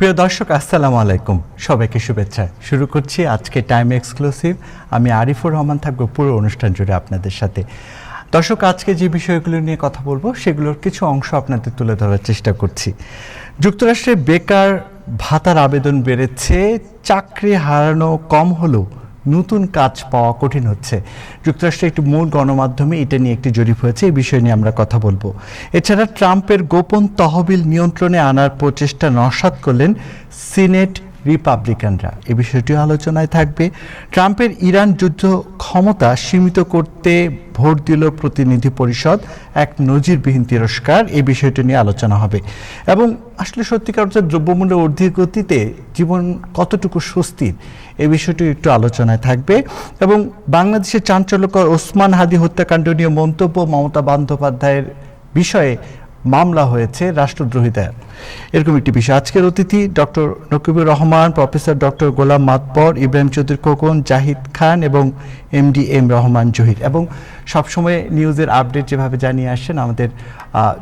প্রিয় দর্শক, আসসালামু আলাইকুম। সবাইকে শুভেচ্ছা। শুরু করছি আজকে টাইম এক্সক্লুসিভ। আমি আরিফুর রহমান থাকবো পুরো অনুষ্ঠান জুড়ে আপনাদের সাথে। দর্শক, আজকে যে বিষয়গুলো নিয়ে কথা বলবো সেগুলোর কিছু অংশ আপনাদের তুলে ধরার চেষ্টা করছি। যুক্তরাষ্ট্রে বেকার ভাতার আবেদন বেড়েছে, চাকরি হারানো কম হলেও নতুন কাজ পাওয়া কঠিন হচ্ছে। যুক্তরাষ্ট্রের একটি মূল গণমাধ্যমে এটা নিয়ে একটি জরিপ হয়েছে, এই বিষয় নিয়ে আমরা কথা বলবো। এছাড়া ট্রাম্পের গোপন তহবিল নিয়ন্ত্রণে আনার প্রচেষ্টা নস্যাৎ করলেন সিনেট রিপাবলিকানরা, এই বিষয়টিও আলোচনায় থাকবে। ট্রাম্পের ইরান যুদ্ধ ক্ষমতা সীমিত করতে ভোট দিল প্রতিনিধি পরিষদ, এক নজিরবিহীন তিরস্কার, এই বিষয়টি নিয়ে আলোচনা হবে। এবং আসলে সত্যিকার অর্থে দ্রব্যমূল্যের ঊর্ধ্বগতিতে জীবন কতটুকু স্বস্তির, এই বিষয়টি একটু আলোচনায় থাকবে। এবং বাংলাদেশের চাঞ্চল্যকর ওসমান হাদি হত্যাকাণ্ড নিয়ে মন্তব্য, মমতা বন্দ্যোপাধ্যায়ের বিষয়ে মামলা হয়েছে রাষ্ট্রদ্রোহিতার, এরকম একটি বিষয়। আজকের অতিথি doctor Nakibur Rahman, professor doctor Golam Matbar, Ibrahim Chowdhury Khokon, Zahid খান এবং এমডি এম রহমান জহির। এবং সবসময় নিউজের আপডেট যেভাবে জানিয়ে আসছেন আমাদের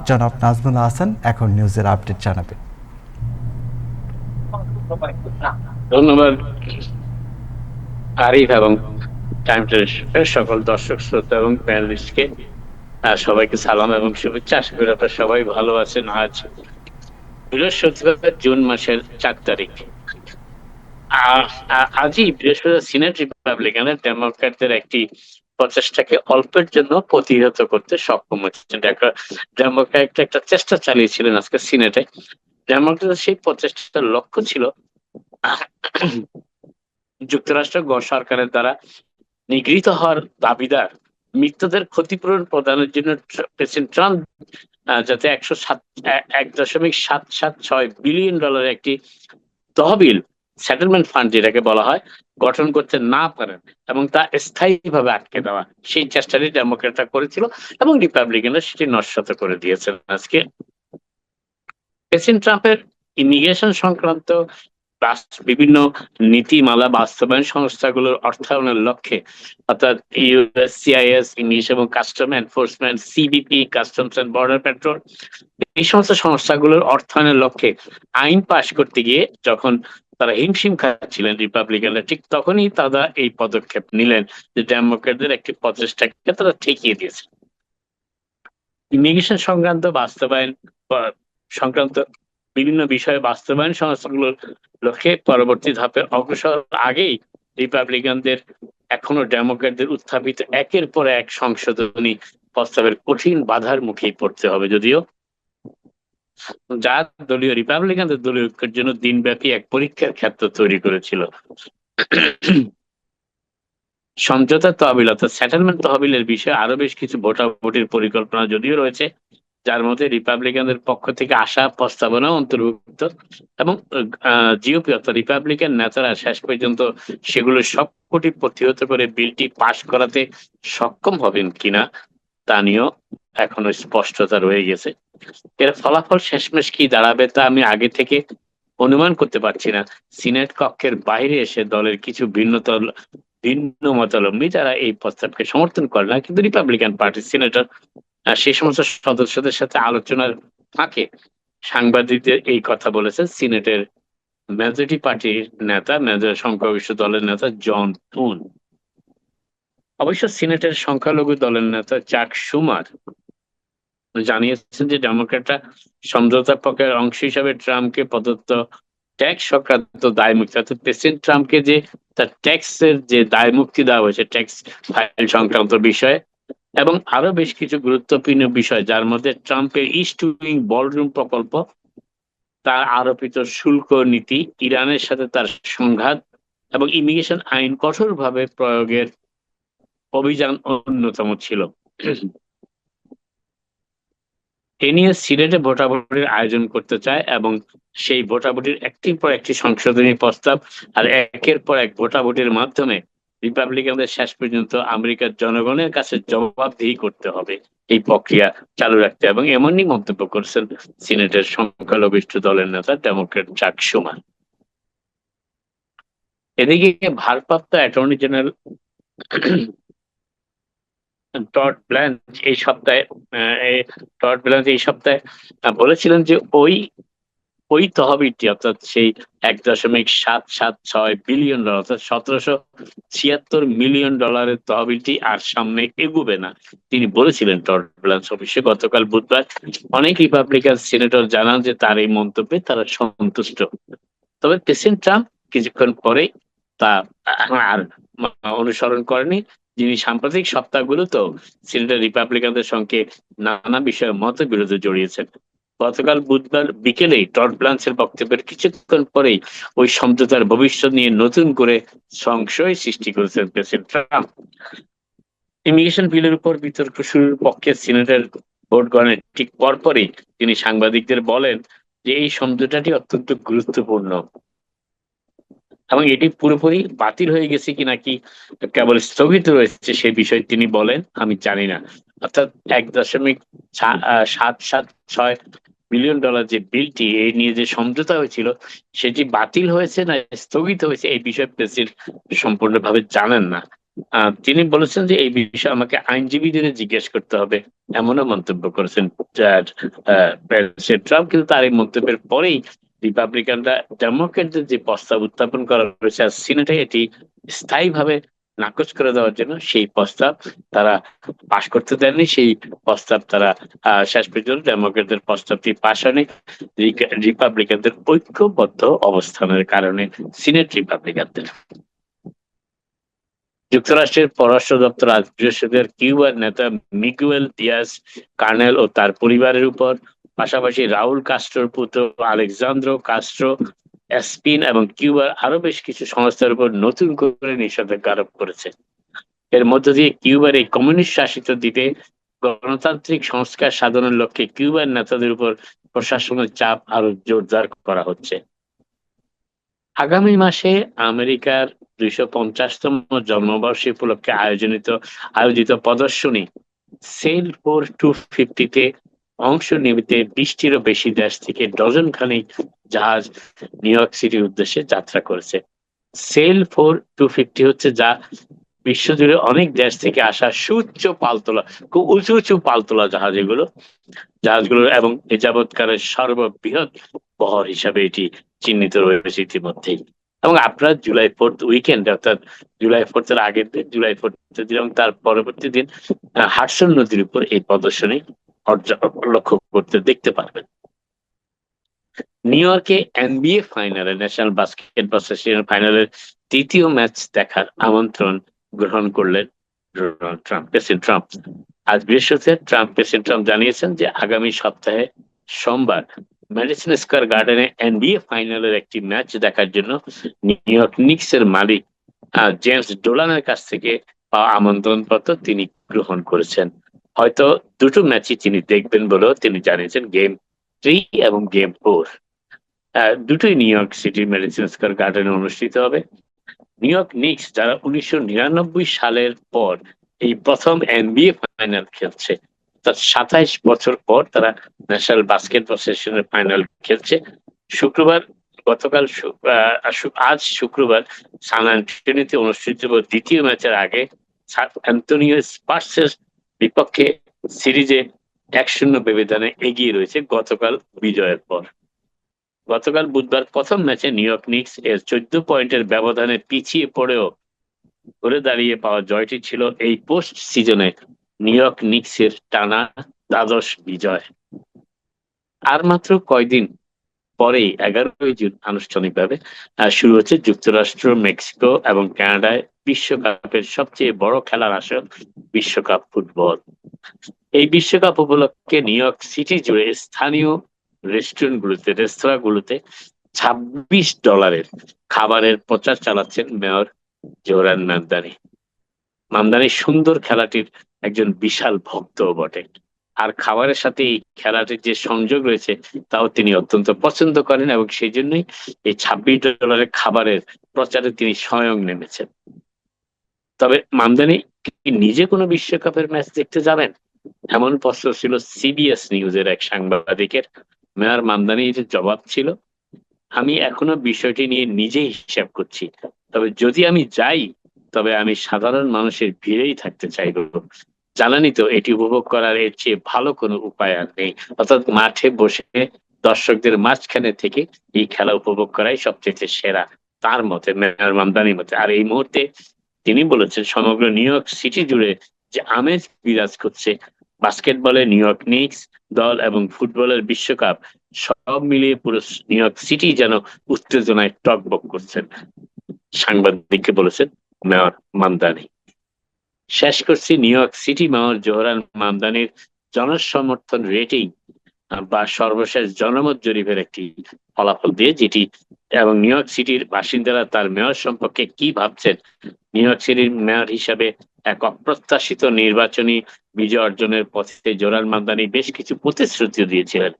জনাব নাজমুল হাসান, এখন নিউজের আপডেট জানাবে। ধন্যবাদ আরিফ এবং টাইম টেলিভিশনের সকল দর্শক শ্রোতা এবং প্যানেলিস্টকে সবাইকে সালাম এবং শুভেচ্ছা। আশা করি আপনারা সবাই ভালো আছেন। আজ বৃহস্পতিবার, জুন মাসের 4 তারিখ। আজই বৃহস্পতিবার সিনেট রিপাবলিকানের ডেমোক্র্যাটদের একটি প্রচেষ্টাকে অল্পের জন্য প্রতিহত করতে সক্ষম হচ্ছে। ডেমোক্র্যাট একটা চেষ্টা চালিয়েছিলেন আজকে সিনেটে। ডেমোক্র্যাটের সেই প্রচেষ্টার লক্ষ্য ছিল যুক্তরাষ্ট্র সরকারের দ্বারা নিগৃহীত হওয়ার দাবিদার মৃতদের ক্ষতিপূরণ প্রদানের জন্য প্রেসিডেন্ট ট্রাম্প যাতে 1.776 বিলিয়ন ডলারের একটি তহবিল, সেটেলমেন্ট ফান্ড যেটাকে বলা হয়, গঠন করতে না পারেন এবং তা স্থায়ীভাবে আটকে দেওয়া, সেই চেষ্টাটি ডেমোক্রেটরা করেছিল এবং রিপাবলিকানরা সেটি নস্যাৎ করে দিয়েছেন। আজকে প্রেসিডেন্ট ট্রাম্পের ইমিগ্রেশন সংক্রান্ত বিভিন্ন নীতিমালা বাস্তবায়ন সংস্থাগুলোর অর্থায়নের লক্ষ্যে, অর্থাৎ ইউএসসিআইএস, ইংলিশ এবং custom enforcement, CBP, customs and border patrol, এই সমস্ত সংস্থাগুলোর অর্থায়নের লক্ষ্যে আইন পাশ করতে গিয়ে যখন তারা হিমশিম খাচ্ছিলেন রিপাবলিকানরা, ঠিক তখনই তারা এই পদক্ষেপ নিলেন যে ডেমোক্রেটদের একটি প্রচেষ্টাকে তারা ঠেকিয়ে দিয়েছে। ইমিগ্রেশন সংক্রান্ত বাস্তবায়ন সংক্রান্ত বিভিন্ন বিষয়ে বাস্তবায়ন সংস্থাগুলোর লক্ষ্যে পরবর্তী ধাপে অগ্রসর আগেই রিপাবলিকানদের এখনো ডেমোক্রেটদের উত্থাপিত একের পর এক সংশোধনী প্রস্তাবের কঠিন বাধার মুখেই পড়তে হবে, যদিও যা দলীয় রিপাবলিকানদের দলীয় ঐক্যের জন্য দিনব্যাপী এক পরীক্ষার ক্ষেত্র তৈরি করেছিল। সমঝোতা তহবিল অর্থাৎ সেটেলমেন্ট তহবিলের বিষয়ে আরো বেশ কিছু ভোটাভুটির পরিকল্পনা যদিও রয়েছে, যার মধ্যে রিপাবলিকানদের পক্ষ থেকে আসা প্রস্তাবনা অন্তর্ভুক্ত এবং জিওপি অর্থাৎ রিপাবলিকান নেতারা শেষ পর্যন্ত সেগুলো সবকটি প্রতিহত করে বিলটি পাশ করাতে সক্ষম হবেন কিনা তা নিয়েও এখনো স্পষ্টতা রয়ে গেছে। এর ফলাফল শেষমেশ কি দাঁড়াবে তা আমি আগে থেকে অনুমান করতে পারছি না। সিনেট কক্ষের বাইরে এসে দলের কিছু ভিন্ন মতাবলম্বী যারা এই প্রস্তাবকে সমর্থন করে না, কিন্তু রিপাবলিকান পার্টির সিনেটর সেই সমস্ত সদস্যদের সাথে আলোচনার ফাঁকে সাংবাদিকদের এই কথা বলেছেন সিনেটের মেজরিটি পার্টির নেতা, সংখ্যাগরিষ্ঠ দলের নেতা জন থুন। অবশ্য সিনেটের সংখ্যালঘু দলের নেতা চাক শুমার জানিয়েছেন যে ডেমোক্র্যাটরা সমঝোতার পক্ষের অংশ হিসাবে ট্রাম্পকে প্রদত্ত ট্যাক্স সংক্রান্ত দায় মুক্তি, অর্থাৎ প্রেসিডেন্ট ট্রাম্পকে যে তার ট্যাক্সের যে দায় মুক্তি দেওয়া হয়েছে ট্যাক্স ফাইল সংক্রান্ত বিষয়ে, এবং আরো বেশ কিছু গুরুত্বপূর্ণ বিষয় যার মধ্যে ট্রাম্পের ইস্ট উইং বলরুম প্রকল্প, তার আরোপিত শুল্ক নীতি, ইরানের সাথে তার সংঘাত এবং ইমিগ্রেশন আইন কঠোরভাবে প্রয়োগের অভিযান অন্যতম ছিল। এ নিয়ে সিনেটে ভোটাভুটির আয়োজন করতে চায় এবং সেই ভোটাভুটির একটির পর একটি সংশোধনী প্রস্তাব আর একের পর এক ভোটাভুটির মাধ্যমে রিপাবলিকানদের শেষ পর্যন্ত আমেরিকার জনগণের কাছে জবাবদিহি করতে হবে এই প্রক্রিয়া চালু রাখতে, এবং এমনই মন্তব্য করেছেন সিনেটের সংখ্যালঘিষ্ঠ দলের নেতা ডেমোক্রেট চাক শুমার। এদিকে ভারপ্রাপ্ত অ্যাটর্নি জেনারেল টড ব্ল্যাঞ্চ এই সপ্তাহে বলেছিলেন যে ওই ওই তহবিলটি অর্থাৎ সেই ১.৭৭৬ বিলিয়ন ডলার অর্থাৎ $১৭৭৬ মিলিয়ন তহবিলটি আর সামনে এগুবে না, তিনি বলেছিলেন টড ব্ল্যান্স অফিসে গতকাল বুধবার। অনেক রিপাবলিকান সিনেটর জানান যে তার এই মন্তব্যে তারা সন্তুষ্ট। তবে প্রেসিডেন্ট ট্রাম্প কিছুক্ষণ পরেই তা আর অনুসরণ করেনি। যিনি সাম্প্রতিক সপ্তাহগুলোতেও সিনেটর রিপাবলিকানদের সঙ্গে নানা বিষয়ে মতবিরোধে জড়িয়েছেন। গতকাল বুধবার বিকেলেই টড ব্ল্যান্সের বক্তব্যের কিছুক্ষণ পরেই ওই সমঝোতার ভবিষ্যৎ নিয়ে নতুন করে সংশয় সৃষ্টি করেছেন প্রেসিডেন্ট ট্রাম্প। ইমিগ্রেশন বিলের উপর বিতর্ক শুরুর পক্ষে সিনেটের ভোট গ্রহণের ঠিক পরপরই তিনি সাংবাদিকদের বলেন যে এই সমঝোতাটি অত্যন্ত গুরুত্বপূর্ণ এবং এটি পুরোপুরি বাতিল হয়ে গেছে কি নাকি কেবল স্থগিত রয়েছে সে বিষয়ে তিনি বলেন, আমি জানি না। অর্থাৎ ১.৭৭৬ বিলিয়ন ডলার যে বিলটি এই নিয়ে যে সমঝোতা হয়েছিল সেটি বাতিল হয়েছে না স্থগিত হয়েছে এই বিষয়ে প্রেসিডেন্ট সম্পূর্ণভাবে জানেন না। তিনি বলেছেন যে এই বিষয়ে আমাকে আইনজীবীদের জিজ্ঞেস করতে হবে, এমনও মন্তব্য করেছেন প্রেসিডেন্ট ট্রাম্প। কিন্তু তার এই মন্তব্যের পরেই রিপাবলিকানরা ডেমোক্রেটদের যে প্রস্তাব উত্থাপন করা হয়েছে আর সিনেটে এটি স্থায়ীভাবে নাকচ করে দেওয়ার জন্য সেই প্রস্তাব তারা পাশ করতে দেননি। সেই প্রস্তাব তারা শেষ পর্যন্ত ডেমোক্রেটদের প্রস্তাবটি পাশ হয়নি রিপাবলিকানদের ঐক্যবদ্ধ অবস্থানের কারণে সিনেট রিপাবলিকানদের। যুক্তরাষ্ট্রের পররাষ্ট্র দপ্তর আজ বৃহস্পতিবার কিউবার নেতা মিগুয়েল দিয়াজ কার্নেল ও তার পরিবারের উপর, পাশাপাশি রাউল কাস্ট্রোর পুত্র আলেক্সান্দ্রো কাস্ট্রো এসপিন এবং কিউবার আরো বেশ কিছু সংস্থার উপর নতুন করে নিষেধাজ্ঞা আরোপ করেছে। এর মধ্য দিয়ে কিউবার এই কমিউনিস্ট শাসিত দ্বীপে গণতান্ত্রিক সংস্কার সাধনের লক্ষ্যে কিউবার নেতাদের উপর প্রশাসনের চাপ আরো জোরদার করা হচ্ছে। আগামী মাসে আমেরিকার ২৫০তম জন্মবার্ষিকী উপলক্ষে আয়োজিত প্রদর্শনী সেল ফর 250-তে অংশ নিতে ২০টিরও বেশি দেশ থেকে ডজন খানেক জাহাজ নিউ ইয়র্ক সিটির উদ্দেশ্যে যাত্রা করেছে। সেল ফর 250 হচ্ছে যা বিশ্বজুড়ে অনেক দেশ থেকে আসা সুউচ্চ পালতোলা, খুব উঁচু উঁচু পালতোলা জাহাজগুলো এবং এ যাবৎকালের সর্ববৃহৎ বহর হিসাবে এটি চিহ্নিত রয়েছে ইতিমধ্যেই। এবং আপনার জুলাই 4th উইকেন্ড অর্থাৎ জুলাই 4th এর আগের দিন, জুলাই 4th দিন এবং তার পরবর্তী দিন হাডসন নদীর উপর এই প্রদর্শনী লক্ষ্য করতে দেখতে পারবেন। নিউ ইয়র্কে এনবিএ ফাইনালে ন্যাশনাল বাস্কেটবল অ্যাসোসিয়েশন ফাইনালের তৃতীয় ম্যাচ দেখার আমন্ত্রণ গ্রহণ করলেন প্রেসিডেন্ট ট্রাম্প। আজ বৃহস্পতিবার প্রেসিডেন্ট ট্রাম্প জানিয়েছেন যে আগামী সপ্তাহে সোমবার ম্যাডিসন স্কয়ার গার্ডেনে এনবিএ ফাইনালের একটি ম্যাচ দেখার জন্য নিউ ইয়র্ক নিক্সের মালিক জেমস ডোলানের কাছ থেকে পাওয়া আমন্ত্রণ পত্র তিনি গ্রহণ করেছেন। হয়তো দুটো ম্যাচই তিনি দেখবেন বলেও তিনি জানিয়েছেন, গেম 3 এবং গেম 4 দুটোই নিউ ইয়র্ক সিটির ম্যাডিসন স্কয়ার গার্ডেনে অনুষ্ঠিত হবে। নিউ ইয়র্ক নিক্স যারা 1999 সালের পর এই প্রথম এনবিএ ফাইনাল খেলছে, তার 27 বছর পর তারা ন্যাশনাল বাস্কেটবল অ্যাসোসিয়েশনের ফাইনাল খেলছে। আজ শুক্রবার সান অ্যান্টনিওতে অনুষ্ঠিত দ্বিতীয় ম্যাচের আগে সান অ্যান্টনিও স্পার্সের বিপক্ষে সিরিজে 1-0 ব্যবধানে এগিয়ে রয়েছে গতকাল বিজয়ের পর। গতকাল বুধবার প্রথম ম্যাচে নিউ ইয়র্ক নিক্স এর 14 পয়েন্টের ব্যবধানে পিছিয়ে পড়েও ঘুরে দাঁড়িয়ে পাওয়া জয়টি ছিল এই পোস্ট সিজনে নিউ ইয়র্ক নিক্সের টানা দ্বাদশ বিজয়। আর মাত্র কয়দিন পরেই 11 জুন আনুষ্ঠানিকভাবে শুরু হচ্ছে যুক্তরাষ্ট্র, মেক্সিকো এবং কানাডায় বিশ্বকাপের সবচেয়ে বড় খেলার আসর বিশ্বকাপ ফুটবল। এই বিশ্বকাপ উপলক্ষে নিউ ইয়র্ক সিটি জুড়ে স্থানীয় রেস্তোরাঁগুলোতে $26 খাবারের প্রচার চালাচ্ছেন মেয়র জোহরান মামদানি। মামদানি সুন্দর খেলাটির একজন বিশাল ভক্ত বটে, আর খাবারের সাথে এই খেলাটির যে সংযোগ রয়েছে তাও তিনি অত্যন্ত পছন্দ করেন এবং সেই জন্যই এই $26 খাবারের প্রচারে তিনি স্বয়ং নেমেছেন। তবে মামদানি কি নিজে কোনো বিশ্বকাপের ম্যাচ দেখতে যাবেন? এমন প্রশ্ন ছিল সিবিএস নিউজের এক সাংবাদিকের। মেয়র মামদানির জবাব ছিল, আমি এখনো বিষয়টি নিয়ে নিজেই হিসাব করছি, তবে যদি আমি যাই তবে আমি সাধারণ মানুষের ভিড়েই থাকতে চাইব। জানানি তো এটি উপভোগ করার এর চেয়ে ভালো কোনো উপায় আর নেই। অর্থাৎ মাঠে বসে দর্শকদের মাঝখানে থেকে এই খেলা উপভোগ করাই সবচেয়ে সেরা, তার মতে, মেয়র মামদানির মতে। আর এই মুহূর্তে তিনি বলেছেন সমগ্র নিউ ইয়র্ক সিটি জুড়ে যে আমেজ বিরাজ করছে, বাস্কেটবলে নিউ ইয়র্ক নিক্স দল এবং ফুটবলের বিশ্বকাপ, সব মিলিয়ে পুরো নিউ ইয়র্ক সিটি যেন উত্তেজনায় টগবগ করছেন, সাংবাদিককে বলেছেন মেয়র মামদানি। শেষ করছি New York City mayor Zohran মামদানির জনসমর্থন রেটিং বা সর্বশেষ জনমত জরিপের একটি ফলাফল দিয়ে, যেটি এবং নিউ ইয়র্ক সিটির বাসিন্দারা তার মেয়র সম্পর্কে কি ভাবছেন। নিউ ইয়র্ক সিটির মেয়র হিসাবে এক অপ্রত্যাশিত নির্বাচনী বিজয় অর্জনের পথে জোহরান মামদানি বেশ কিছু প্রতিশ্রুতি দিয়েছিলেন।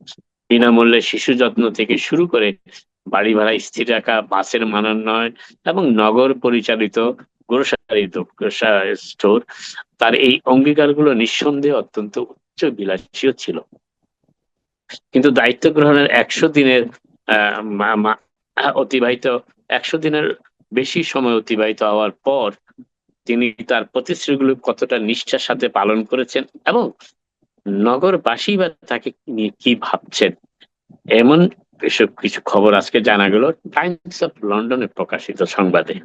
বিনামূল্যে শিশু যত্ন থেকে শুরু করে বাড়ি ভাড়া স্থির রাখা, বাসের মানোন্নয়ন এবং নগর পরিচালিত গ্রোসারি স্টোর, তার এই অঙ্গীকারগুলো নিঃসন্দেহে অত্যন্ত উচ্চ বিলাসীও ছিল। কিন্তু দায়িত্ব গ্রহণের 100 দিনের অতিবাহিত 100 দিনের বেশি সময় অতিবাহিত হওয়ার পর তিনি তার প্রতিশ্রুতিগুলো কতটা নিষ্ঠার সাথে পালন করেছেন এবং নগরবাসী বা তাকে নিয়ে কি ভাবছেন, এমন এসব কিছু খবর আজকে জানা গেল টাইমস অফ লন্ডনে প্রকাশিত সংবাদে।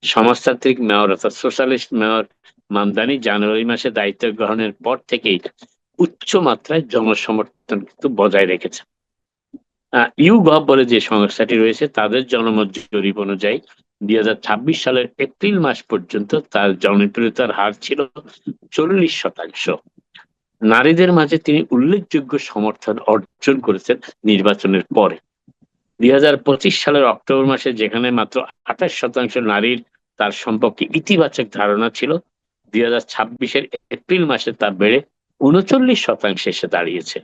সমাজতান্ত্রিক মেয়র অর্থাৎ সোশ্যালিস্ট মেয়র মামদানি জানুয়ারি মাসে দায়িত্ব গ্রহণের পর থেকেই উচ্চ মাত্রায় জনসমর্থন কিন্তু বজায় রেখেছে। ইউগভ বলে যে সংস্থাটি রয়েছে, তাদের জনমত জরিপ অনুযায়ী 2026 সালের এপ্রিল মাস পর্যন্ত তার জনপ্রিয়তার হার ছিল 40%। নারীদের মাঝে তিনি উল্লেখযোগ্য সমর্থন অর্জন করেছেন নির্বাচনের পরে। 2025 সালের অক্টোবর মাসে যেখানে মাত্র 28% নারীর তার সম্পর্কে ইতিবাচক ধারণা ছিল, 2026-এর এপ্রিল মাসে তা বেড়ে 39% এসে দাঁড়িয়েছে।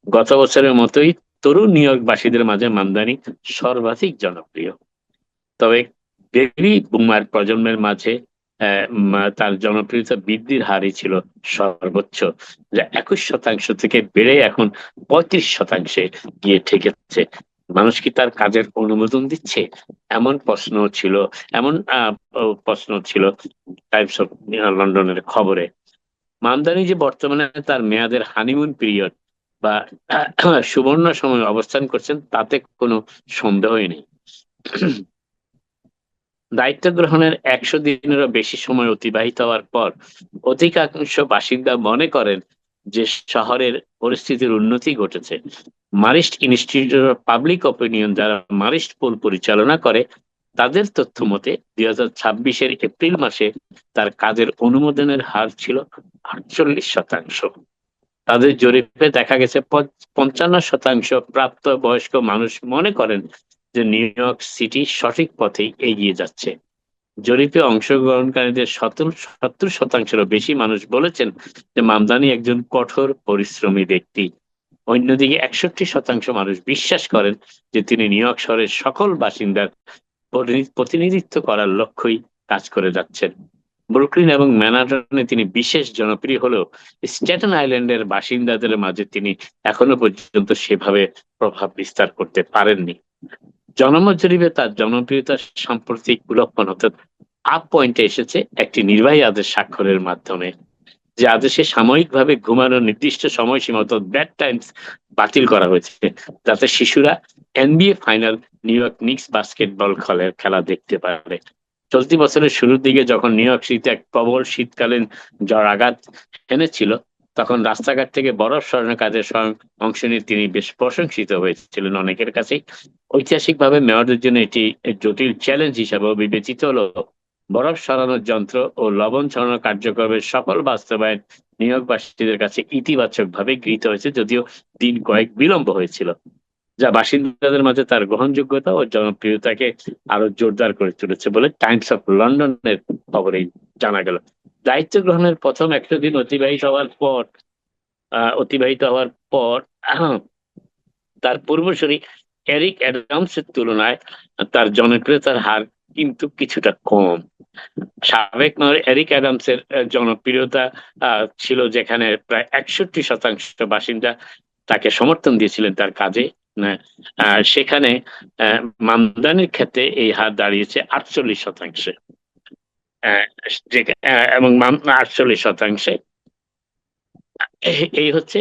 গত বছরের মতোই তরুণ নিউ ইয়র্কবাসীদের মাঝে মামদানি সর্বাধিক জনপ্রিয়। তবে বেবি বুমার প্রজন্মের মাঝে তার জনপ্রিয়তা বৃদ্ধির হারই ছিল সর্বোচ্চ, যা 21% থেকে বেড়ে এখন 35%-এ গিয়ে ঠেকেছে। মানুষ কি তার কাজের অনুমোদন দিচ্ছে? এমন প্রশ্ন ছিল টাইমস অফ লন্ডনের খবরে। মামদানি যে বর্তমানে তার মেয়াদের হানিমুন পিরিয়ড বা সুবর্ণ সময় অবস্থান করছেন তাতে কোনো সন্দেহই নেই। দায়িত্ব গ্রহণের 100 দিনেরও বেশি সময় অতিবাহিত হওয়ার পর অধিকাংশ বাসিন্দা মনে করেন যে শহরের পরিস্থিতির উন্নতি ঘটেছে। মারিস্ট ইনস্টিটিউট অফ পাবলিক অপিনিয়ন, যারা মারিস্ট পোল পরিচালনা করে, তাদের তথ্য মতে 2026-এর এপ্রিল মাসে তার কাজের অনুমোদনের হার ছিল 48%। তাদের জরিপে দেখা গেছে 55% প্রাপ্ত বয়স্ক মানুষ মনে করেন যে নিউ ইয়র্ক সিটি সঠিক পথেই এগিয়ে যাচ্ছে। জরিপে অংশগ্রহণকারীদের 70%-এরও বেশি মানুষ বলেছেন যে মামদানি একজন কঠোর পরিশ্রমী ব্যক্তি। অন্যদিকে 61% মানুষ বিশ্বাস করেন যে তিনি নিউ ইয়র্ক শহরের সকল বাসিন্দার প্রতিনিধিত্ব করার লক্ষ্যই কাজ করে যাচ্ছেন। ব্রুকলিন এবং ম্যানহাটনে তিনি বিশেষ জনপ্রিয় হলেও স্ট্যাটেন আইল্যান্ডের বাসিন্দাদের মাঝে তিনি এখনো পর্যন্ত সেভাবে প্রভাব বিস্তার করতে পারেননি। জনমত জরিপে তার জনপ্রিয়তা সাম্প্রতিক উল্লক্ষণ অর্থাৎ আপ পয়েন্টে এসেছে একটি নির্বাহী আদেশ স্বাক্ষরের মাধ্যমে, যে আদেশে সাময়িকভাবে ঘুমানোর নির্দিষ্ট সময়সীমা অর্থাৎ ব্যাড টাইমস বাতিল করা হয়েছে, যাতে শিশুরা NBA final new York NIX basketball খেলা দেখতে পারে। চলতি বছরের শুরুর দিকে যখন নিউ ইয়র্ক সিটিতে এক প্রবল শীতকালীন ঝড় আঘাত এনেছিল, তখন রাস্তাঘাট থেকে বরফ সরানোর কাজে স্বয়ং অংশ নিয়ে তিনি বেশ প্রশংসিত হয়েছিলেন অনেকের কাছেই। ঐতিহাসিকভাবে মেয়রদের জন্য এটি জটিল চ্যালেঞ্জ হিসাবেও বিবেচিত হলো। বরফ সরানোর যন্ত্র ও লবণ ছড়ানোর কার্যক্রমের সফল বাস্তবায়ন নিউ ইয়র্কবাসীদের কাছে ইতিবাচকভাবে গৃহীত হয়েছে, যদিও দিন কয়েক বিলম্ব হয়েছিল, যা বাসিন্দাদের মাঝে তার গ্রহণযোগ্যতা ও জনপ্রিয়তাকে আরো জোরদার করে তুলেছে বলে টাইমস অফ লন্ডনের খবরে জানা গেল। দায়িত্ব গ্রহণের প্রথম 100 দিন অতিবাহিত হওয়ার পর তার পূর্বসূরি এরিক অ্যাডামসের তুলনায় তার জনপ্রিয়তার হার কিন্তু কিছুটা কম। সাবেক মেয়র এরিক অ্যাডামসের জনপ্রিয়তা ছিল যেখানে প্রায় 61% বাসিন্দা তাকে সমর্থন দিয়েছিলেন তার কাজে, সেখানে মামদানির ক্ষেত্রে এই হার দাঁড়িয়েছে 48%। এবং 48%। এই হচ্ছে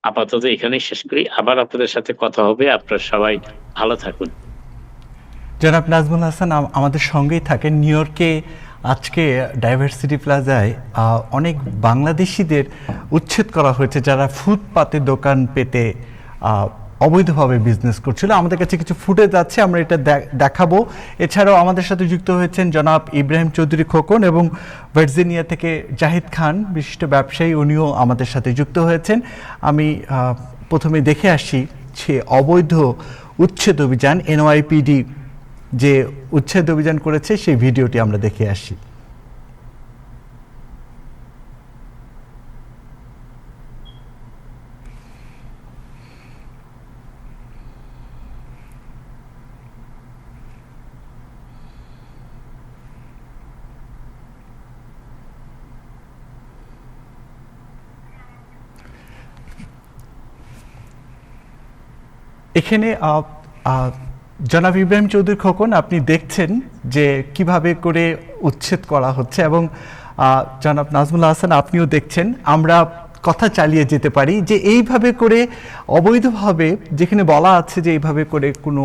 আপাতত এখানেই শেষ করি। আবার আপনাদের সাথে কথা হবে। আপনারা সবাই ভালো থাকুন। জনাব নাজমুল হাসান আমাদের সঙ্গেই থাকেন। নিউ ইয়র্কে আজকে ডাইভার্সিটি প্লাজায় অনেক বাংলাদেশিদের উচ্ছেদ করা হয়েছে, যারা ফুটপাতে দোকান পেতে অবৈধভাবে বিজনেস করছিল। আমাদের কাছে কিছু ফুটেজ আছে, আমরা এটা দেখাবো। এছাড়াও আমাদের সাথে যুক্ত হয়েছেন জনাব ইব্রাহিম চৌধুরী খোকন এবং ভার্জিনিয়া থেকে জাহিদ খান, বিশিষ্ট ব্যবসায়ী, উনিও আমাদের সাথে যুক্ত হয়েছেন। আমি প্রথমে দেখে আসি যে অবৈধ উচ্ছেদ অভিযান, এনওয়াইপিডি যে উচ্ছেদ অভিযান করেছে সেই ভিডিওটি আমরা দেখে আসি। এখানে জনাব ইব্রাহিম চৌধুরী খোকন, আপনি দেখছেন যে কিভাবে করে উচ্ছেদ করা হচ্ছে, এবং জনাব নাজমুল হাসান আপনিও দেখছেন। আমরা কথা চালিয়ে যেতে পারি যে এইভাবে করে অবৈধভাবে, যেখানে বলা আছে যে এইভাবে করে কোনো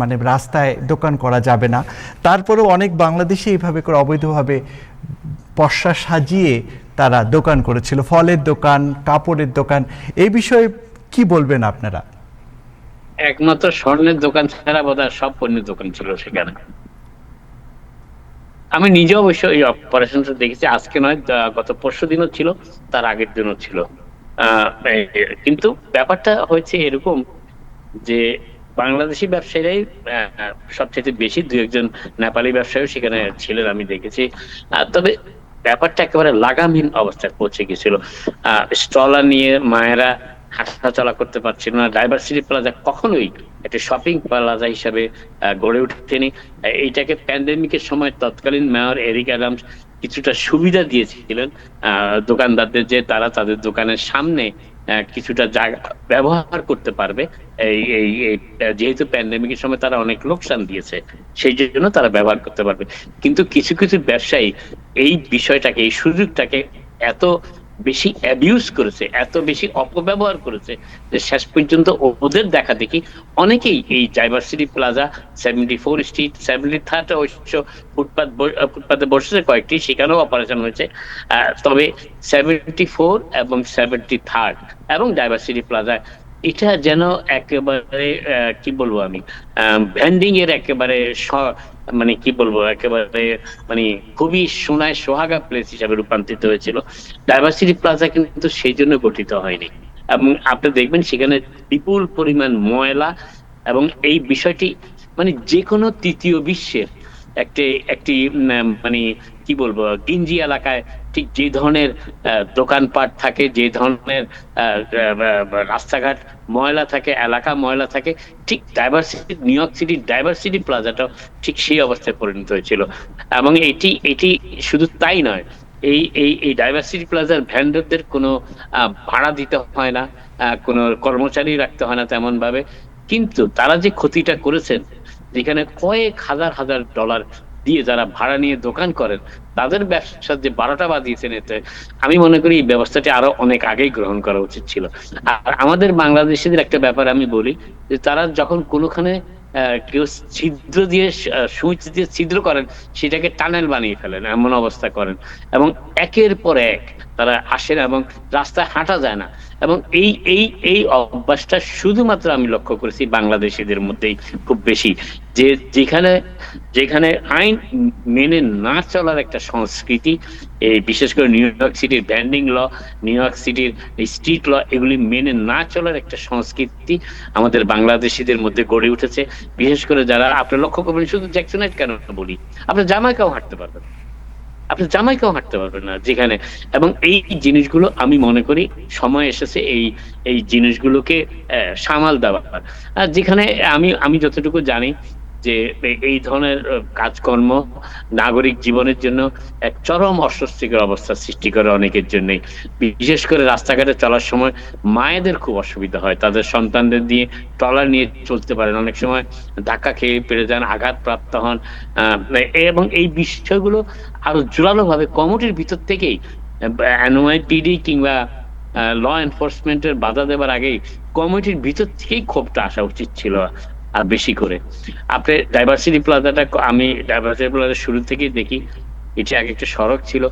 মানে রাস্তায় দোকান করা যাবে না, তারপরেও অনেক বাংলাদেশি এইভাবে করে অবৈধভাবে পসরা সাজিয়ে তারা দোকান করেছিল, ফলের দোকান, কাপড়ের দোকান। এই বিষয়ে কি বলবেন আপনারা? একমাত্র স্বর্ণের দোকান ছাড়া বোধহয় সব পণ্যের দোকান ছিল সেখানে। আমি নিজে অবশ্য এই অপারেশনটা দেখেছি, আজকে নয়, গত পরশু দিনও ছিল, তার আগের দিনও ছিল। কিন্তু ব্যাপারটা হয়েছে এরকম যে বাংলাদেশি ব্যবসায়ীরাই সবচেয়ে বেশি, দু একজন নেপালি ব্যবসায়ীও সেখানে ছিলেন আমি দেখেছি। তবে ব্যাপারটা একেবারে লাগামহীন অবস্থায় পৌঁছে গেছিল। স্টলার নিয়ে মায়েরা হাঁটা চলা করতে পারছিল না। ডাইভার্সিটি প্লাজা কখনোই একটা শপিং প্লাজা হিসাবে গড়ে ওঠেনি। এইটাকে প্যান্ডেমিকের সময় তৎকালীন মেয়র এরিক অ্যাডামস কিছুটা সুবিধা দিয়েছিলেন দোকানদারদের, যে তারা তাদের দোকানের সামনে কিছুটা জায়গা ব্যবহার করতে পারবে। এই যেহেতু প্যান্ডেমিকের সময় তারা অনেক লোকসান দিয়েছে, সেই জন্য তারা ব্যবহার করতে পারবে। কিন্তু কিছু কিছু ব্যবসায়ী এই বিষয়টাকে, এই সুযোগটাকে এত বেশি অ্যাবিউজ করেছে, এত বেশি অপব্যবহার করেছে যে শেষ পর্যন্ত ওদের দেখা দেখি অনেকেই এই ডাইভার্সিটি প্লাজা, 74 স্ট্রিট, 73 অবশ্য ফুটপাতে বসেছে কয়েকটি, সেখানেও অপারেশন হয়েছে। তবে 74 এবং 73 এবং ডাইভার্সিটি প্লাজা, এটা যেন একেবারে কি বলবো আমি, ভ্যান্ডিং এর একেবারে মানে কি বলবো, একেবারে মানে খুবই সোনায় সোহাগা প্লেস হিসাবে রূপান্তরিত হয়েছিল। ডাইভার্সিটি প্লাজা কিন্তু সেই জন্য গঠিত হয়নি, এবং আপনি দেখবেন সেখানে বিপুল পরিমাণ ময়লা, এবং এই বিষয়টি মানে যে কোনো তৃতীয় বিশ্বের একটি মানে কি বলবো, গিঞ্জি এলাকায় ঠিক যে ধরনের দোকানপাট থাকে, যে ধরনের রাস্তাঘাট ময়লা থাকে, এলাকা ময়লা থাকে, ঠিক নিউ ইয়র্ক সিটি ডাইভার্সিটি প্লাজাটাও ঠিক সেই অবস্থায় পরিণত হয়েছিল। এবং এটি শুধু তাই নয়, এই ডাইভার্সিটি প্লাজার ভ্যান্ডারদের কোনো ভাড়া দিতে হয় না, কোনো কর্মচারী রাখতে হয় না তেমন ভাবে। কিন্তু তারা যে ক্ষতিটা করেছেন, যেখানে কয়েক হাজার হাজার ডলার দিয়ে যারা ভাড়া নিয়ে দোকান করেন, তাদের ব্যবসার যে 12টা বাজিয়েছেন, এতে আমি মনে করি এই ব্যবস্থাটি আরো অনেক আগেই গ্রহণ করা উচিত ছিল। আর আমাদের বাংলাদেশিদের একটা ব্যাপার আমি বলি, যে তারা যখন কোনোখানে কেউ ছিদ্র দিয়ে, সুইচ দিয়ে ছিদ্র করেন, সেটাকে টানেল বানিয়ে ফেলেন, এমন অবস্থা করেন, এবং একের পর এক তারা আসেন এবং রাস্তায় হাঁটা যায় না। এবং এই অভ্যাসটা শুধুমাত্র আমি লক্ষ্য করেছি বাংলাদেশিদের মধ্যেই খুব বেশি, যে যেখানে আইন মেনে না চলার একটা সংস্কৃতি, এই বিশেষ করে নিউ ইয়র্ক সিটির ব্যান্ডিং ল, নিউ ইয়র্ক সিটির স্ট্রিট ল, এগুলি মেনে না চলার একটা সংস্কৃতি আমাদের বাংলাদেশিদের মধ্যে গড়ে উঠেছে। বিশেষ করে যারা, আপনি লক্ষ্য করবেন, শুধু জ্যাকসনাইট কেন বলি, আপনি জামাইকাও হাঁটতে পারবেন, না যেখানে। এবং এই জিনিসগুলো আমি মনে করি সময় এসেছে এই জিনিসগুলোকে সামাল দেওয়ার। আর যেখানে আমি যতটুকু জানি যে এই ধরনের কাজকর্ম নাগরিক জীবনের জন্য এক চরম অস্বস্তিকর অবস্থা সৃষ্টি করে অনেকের জন্যই। বিশেষ করে রাস্তাঘাটে চলার সময় মায়েদের খুব অসুবিধা হয়, তাদের সন্তানদের দিয়ে ট্রলার নিয়ে চলতে পারেন, অনেক সময় ধাক্কা খেয়ে পড়ে যান, আঘাতপ্রাপ্ত হন। এবং এই বিষয়গুলো আরো জোরালো ভাবে কমিটির ভিতর থেকেই এনওয়াইপিডি কিংবা ল এনফোর্সমেন্টের বাধা দেবার আগেই কমিটির ভিতর থেকেই ক্ষোভটা আসা উচিত ছিল আর বেশি করে। আপনি ডাইভার্সিটি প্লাজাটা, আমি ডাইভার্সিটি প্লাজা শুরু থেকেই দেখি এটি আগে একটা সড়ক ছিল।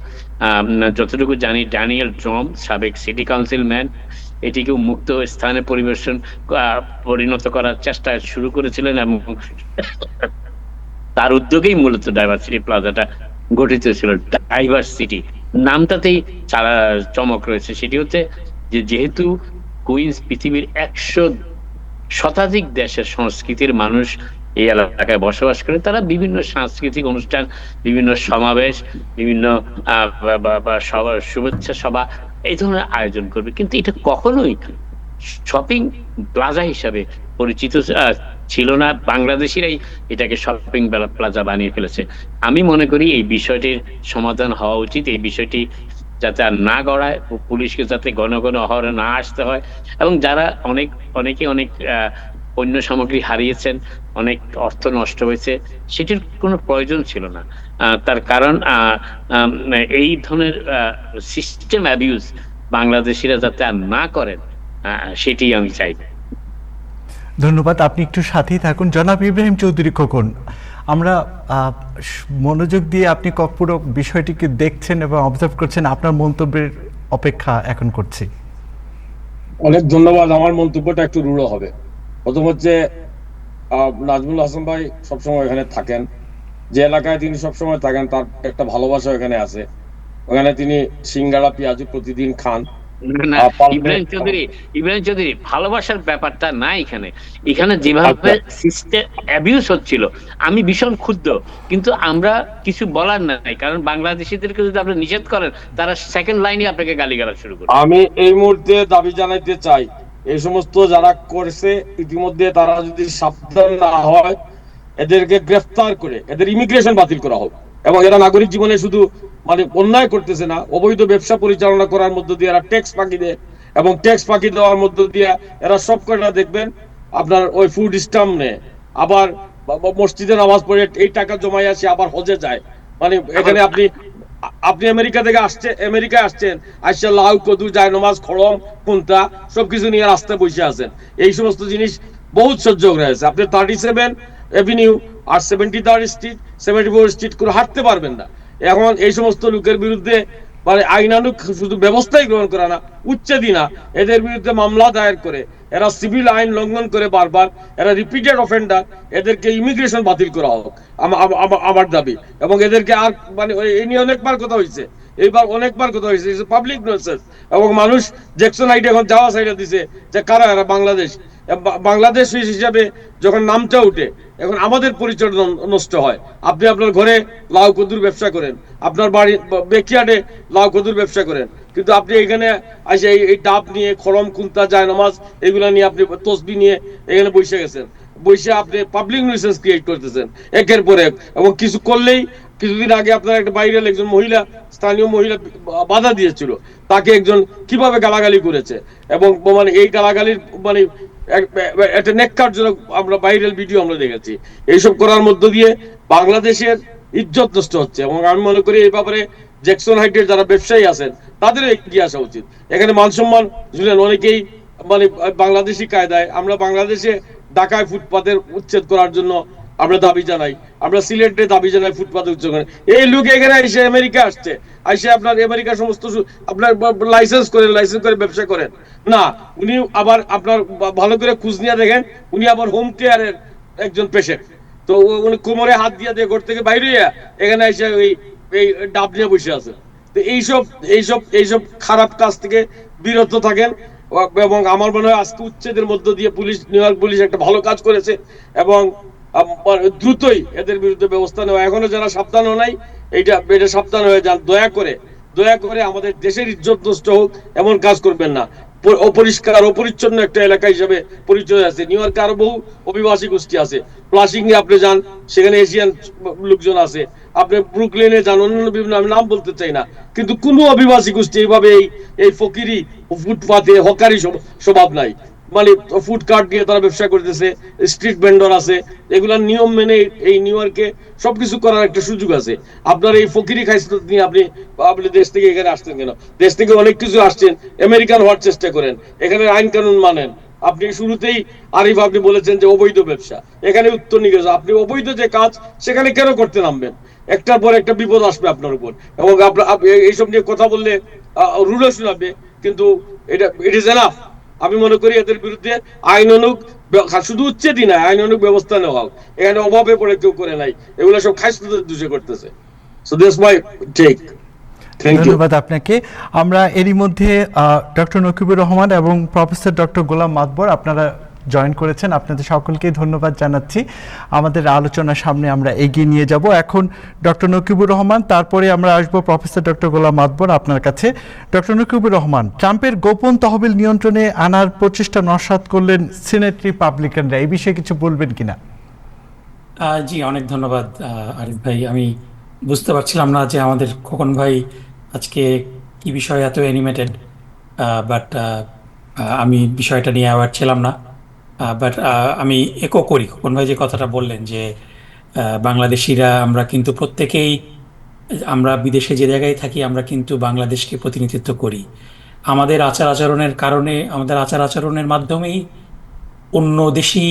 যতটুকু জানি ড্যানিয়েল ড্রম, সাবেক সিটি কাউন্সিল ম্যান, এটিকে মুক্ত স্থানে পরিণত করার চেষ্টা শুরু করেছিলেন এবং তার উদ্যোগেই মূলত ডাইভার্সিটি প্লাজাটা গঠিত ছিল। ডাইভার্সিটি নামটাতেই চমক রয়েছে, সেটি হচ্ছে যে যেহেতু কুইন্স পৃথিবীর 100 শতাধিক দেশের সংস্কৃতির মানুষ এই এলাকায় বসবাস করে, তারা বিভিন্ন সাংস্কৃতিক অনুষ্ঠান, বিভিন্ন সমাবেশ, বিভিন্ন শুভেচ্ছা সভা এই ধরনের আয়োজন করবে, কিন্তু এটা কখনোই শপিং প্লাজা হিসাবে পরিচিত ছিল না। বাংলাদেশিরাই এটাকে শপিং প্লাজা বানিয়ে ফেলেছে। আমি মনে করি এই বিষয়টির সমাধান হওয়া উচিত, এই বিষয়টি যাতে আর না গড়ায়, পুলিশকে যাতে ঘন ঘন অহরহ না আসতে হয়, এবং যারা অনেকে অনেক পণ্য সামগ্রী হারিয়েছেন, অনেক অর্থ নষ্ট হয়েছে, সেটির কোনো প্রয়োজন ছিল না। তার কারণ এই ধরনের সিস্টেম অ্যাবিউজ বাংলাদেশিরা যাতে আর না করেন, সেটি আমি চাই। ধন্যবাদ, আপনি একটু সাথেই থাকুন। জনাব ইব্রাহিম চৌধুরী খোকন, আমরা মনোযোগ দিয়ে আপনি পুরো বিষয়টিকে দেখছেন এবং অবজার্ভ করছেন, আপনার মন্তব্যের অপেক্ষা এখন করছি। অনেক ধন্যবাদ। আমার মন্তব্যটা একটু রূঢ় হবে। প্রথম হচ্ছে, নাজমুল হাসান ভাই সবসময় এখানে থাকেন, যে এলাকায় তিনি সবসময় থাকেন তার একটা ভালোবাসা এখানে আছে। ওখানে তিনি সিঙ্গাড়া পেঁয়াজু প্রতিদিন খান। ইব্রাহিম চৌধুরী, ভালোবাসার ব্যাপারটা না এখানে। এখানে যেভাবে সিস্টেম অ্যাবিউজ হচ্ছিল, আমি ভীষণ ক্ষুব্ধ, কিন্তু আমরা কিছু বলার নাই, কারণ বাংলাদেশিদেরকে যদি আপনি নিষেধ করেন, তারা সেকেন্ড লাইনে আপনাকে গালিগালাজ শুরু করবে। আমি এই মুহূর্তে দাবি জানাইতে চাই, এই সমস্ত যারা করছে ইতিমধ্যে তারা যদি সাবধান না হয়, এদেরকে গ্রেফতার করে এদের ইমিগ্রেশন বাতিল করা হোক। এবং এরা নাগরিক জীবনে শুধু অন্যায় করতেছে না, অবৈধ ব্যবসা পরিচালনা করার মধ্য দিয়ে এরা ট্যাক্স ফাঁকি দেয়, এবং ট্যাক্স ফাঁকি দেওয়ার মধ্য দিয়ে এরা সব কটা দেখবেন আপনার ওই ফুড স্ট্যাম্প নেয়, আবার মসজিদে নামাজ পড়ে এই টাকা জমাই আসে, আবার হজে যায়। এখানে আপনি আমেরিকায় আসছেন, আসছে লাউ কদু যায় নামাজ খড়ম কুন্তা সবকিছু নিয়ে রাস্তায় বসে আছেন। এই সমস্ত জিনিস বহুত সহ্য করে আছে। আপনি 37 এভিনিউ আর 73 স্ট্রিট 74 স্ট্রিট করে হাঁটতে পারবেন না। এখন এই সমস্ত লোকের বিরুদ্ধে আইনানুগ শুধু ব্যবস্থাই গ্রহণ করা না, উচ্ছেদি না, এদের বিরুদ্ধে মামলা দায়ের করে, এরা সিভিল আইন লঙ্ঘন করে বারবার, এরা রিপিটেড অফেন্ডার, এদেরকে ইমিগ্রেশন বাতিল করা হোক আমার দাবি। এবং এদেরকে আর এই নিয়ে অনেকবার কথা হয়েছে, এইবার অনেকবার কথা হয়েছে, পাবলিক নসেন্স। এবং মানুষ জ্যাকসন আইডি এখন যাওয়া সাইডে দিছে যে কারা এরা বাংলাদেশ হিসাবে যখন নামটা উঠে, এখন আমাদের পরিচয় নষ্ট হয়। আপনি আপনার ঘরে লাউ কদুর ব্যবসা করেন, আপনার বাড়ি বেকিয়ার্ডে লাউ কদুর ব্যবসা করেন, কিন্তু আপনি এখানে আসে এই ডাব নিয়ে খড়ম কুন্তা যায় নামাজ এগুলা নিয়ে আপনি তসবি নিয়ে এখানে বসে গেছেন, বসে আপনি পাবলিক নিউসেন্স ক্রিয়েট করতেছেন একের পর এক। এবং কিছু করলেই, কিছুদিন আগে আপনার একটা বাইরের একজন স্থানীয় মহিলা বাধা দিয়েছিল, তাকে একজন কিভাবে গালাগালি করেছে, এবং এই গালাগালির একটা নেককারজনক আমরা ভাইরাল ভিডিও আমরা দেখেছি। এইসব করার মধ্য দিয়ে বাংলাদেশের ইজ্জত নষ্ট হচ্ছে। এবং আমি মনে করি এই ব্যাপারে জ্যাকসন হাইটের যারা ব্যবসায়ী আছেন তাদের এগিয়ে আসা উচিত। এখানে মান সম্মান অনেকেই বাংলাদেশি কায়দায়, আমরা বাংলাদেশে ঢাকায় ফুটপাতের উচ্ছেদ করার জন্য আমরা দাবি জানাই, আমরা সিলেটে দাবি জানাই ফুটপাতে উচ্ছেদ করেন। এই লোক এখানে এসে আমেরিকা আসছে, আপনার আমেরিকা সমস্ত আপনার লাইসেন্স করে ব্যবসা করেন না। উনি আবার আপনার ভালো করে খোঁজ নিয়ে দেখেন, উনি আবার হোম কেয়ারের একজন পেশেন্ট। তো উনি কোমরে হাত দিয়ে ঘর থেকে বাইরে এখানে এসে এই ডাব নিয়ে বসে আছে। তো এইসব খারাপ কাজ থেকে বিরত থাকেন। এবং আমার মনে হয় আজকে উচ্ছেদের মধ্য দিয়ে নিউ ইয়র্ক পুলিশ একটা ভালো কাজ করেছে, এবং দ্রুতই এদের বিরুদ্ধে ব্যবস্থা নেওয়া। এখনো যারা সাবধান নাই, এটা সাবধান হয়ে যান। দয়া করে আমাদের দেশের ইজ্জত নষ্ট হোক এমন কাজ করবেন না। অপরিষ্কার অপরিচ্ছন্ন একটা এলাকা হিসেবে পরিচয় আছে। নিউ ইয়র্কে আরো বহু অভিবাসী গোষ্ঠী আছে। প্লাসিং এ আপনি যান, সেখানে এশিয়ান লোকজন আছে। আপনি ব্রুকলিনে যান, অন্যান্য বিভিন্ন, আমি নাম বলতে চাই না, কিন্তু কোন অভিবাসী গোষ্ঠী এইভাবে এই ফকিরি ফুটপাতে হকারি স্বভাব নাই। মানে ফুড কার্ট দিয়ে তারা ব্যবসা করতেছে, স্ট্রিট ভেন্ডর আছে, এগুলার নিয়ম মেনে এই নিউ ইয়র্কে সবকিছু করার একটা সুযোগ আছে। আপনার এই ফকিরি খাইসলত নিয়ে আপনি আপনি দেশ থেকে এখানে আসছেন কেন? দেশ থেকে অনেক কিছু আসছেন, আমেরিকান হওয়ার চেষ্টা করেন, এখানে আইন কানুন মানেন। আপনি শুরুতেই আরিফ আপনি বলেছেন যে অবৈধ ব্যবসা, এখানে উত্তর নিয়ে আপনি অবৈধ যে কাজ সেখানে কেন করতে নামবেন? একটার পর একটা বিপদ আসবে আপনার উপর, এবং এইসব নিয়ে কথা বললে রুলও শোনাবে, কিন্তু এটা ইট ইজ এনাফ। আমি মনে করি এদের বিরুদ্ধে আইনানুগ, শুধু উচ্ছেদই না, আইনানুগ ব্যবস্থা নেওয়া হোক। এখানে অভাবে পড়ে কেউ করে নাই, এগুলো সব খাইস্তুদের দোষে করতেছে। So this my take. Thank you. ধন্যবাদ আপনাকে। আমরা এরই মধ্যে ডক্টর নকিবুর রহমান এবং প্রফেসর ডক্টর গোলাম মাতবর আপনারা জয়েন করেছেন, আপনাদের সকলকেই ধন্যবাদ জানাচ্ছি। আমাদের আলোচনার সামনে আমরা এগিয়ে নিয়ে যাব। এখন ডক্টর নকিবুর রহমান, তারপরে আমরা আসবো প্রফেসর ডক্টর গোলাম মাতবর আপনার কাছে। ডক্টর নকিবুর রহমান, ট্রাম্পের গোপন তহবিল নিয়ন্ত্রণে আনার প্রচেষ্টা নস্যাৎ করলেন সিনেট রিপাবলিকানরা, এই বিষয়ে কিছু বলবেন কিনা? জি, অনেক ধন্যবাদ আরিফ ভাই। আমি বুঝতে পারছিলাম না যে আমাদের খোকন ভাই আজকে কি বিষয়ে এত অ্যানিমেটেড, বাট আমি বিষয়টা নিয়ে অ্যাওয়ার ছিলাম না। বাট আমি একো করি খোকন ভাই যে কথাটা বললেন যে বাংলাদেশিরা আমরা কিন্তু প্রত্যেকেই, আমরা বিদেশে যে জায়গায় থাকি আমরা কিন্তু বাংলাদেশকে প্রতিনিধিত্ব করি। আমাদের আচার আচরণের কারণে, আমাদের আচার আচরণের মাধ্যমেই অন্য দেশি,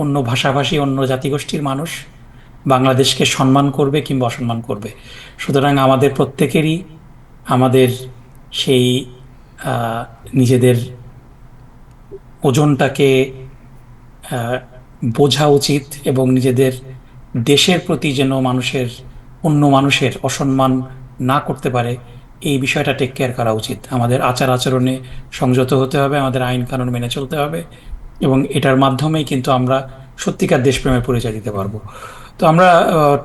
অন্য ভাষাভাষী, অন্য জাতিগোষ্ঠীর মানুষ বাংলাদেশকে সম্মান করবে কিংবা অসম্মান করবে। সুতরাং আমাদের প্রত্যেকেরই আমাদের সেই নিজেদের ওজনটাকে বোঝা উচিত, এবং নিজেদের দেশের প্রতি যেন অন্য মানুষের অসম্মান না করতে পারে এই বিষয়টা টেক কেয়ার করা উচিত। আমাদের আচার আচরণে সংযত হতে হবে, আমাদের আইন কানুন মেনে চলতে হবে, এবং এটার মাধ্যমেই কিন্তু আমরা সত্যিকার দেশপ্রেমের পরিচয় দিতে পারবো। তো আমরা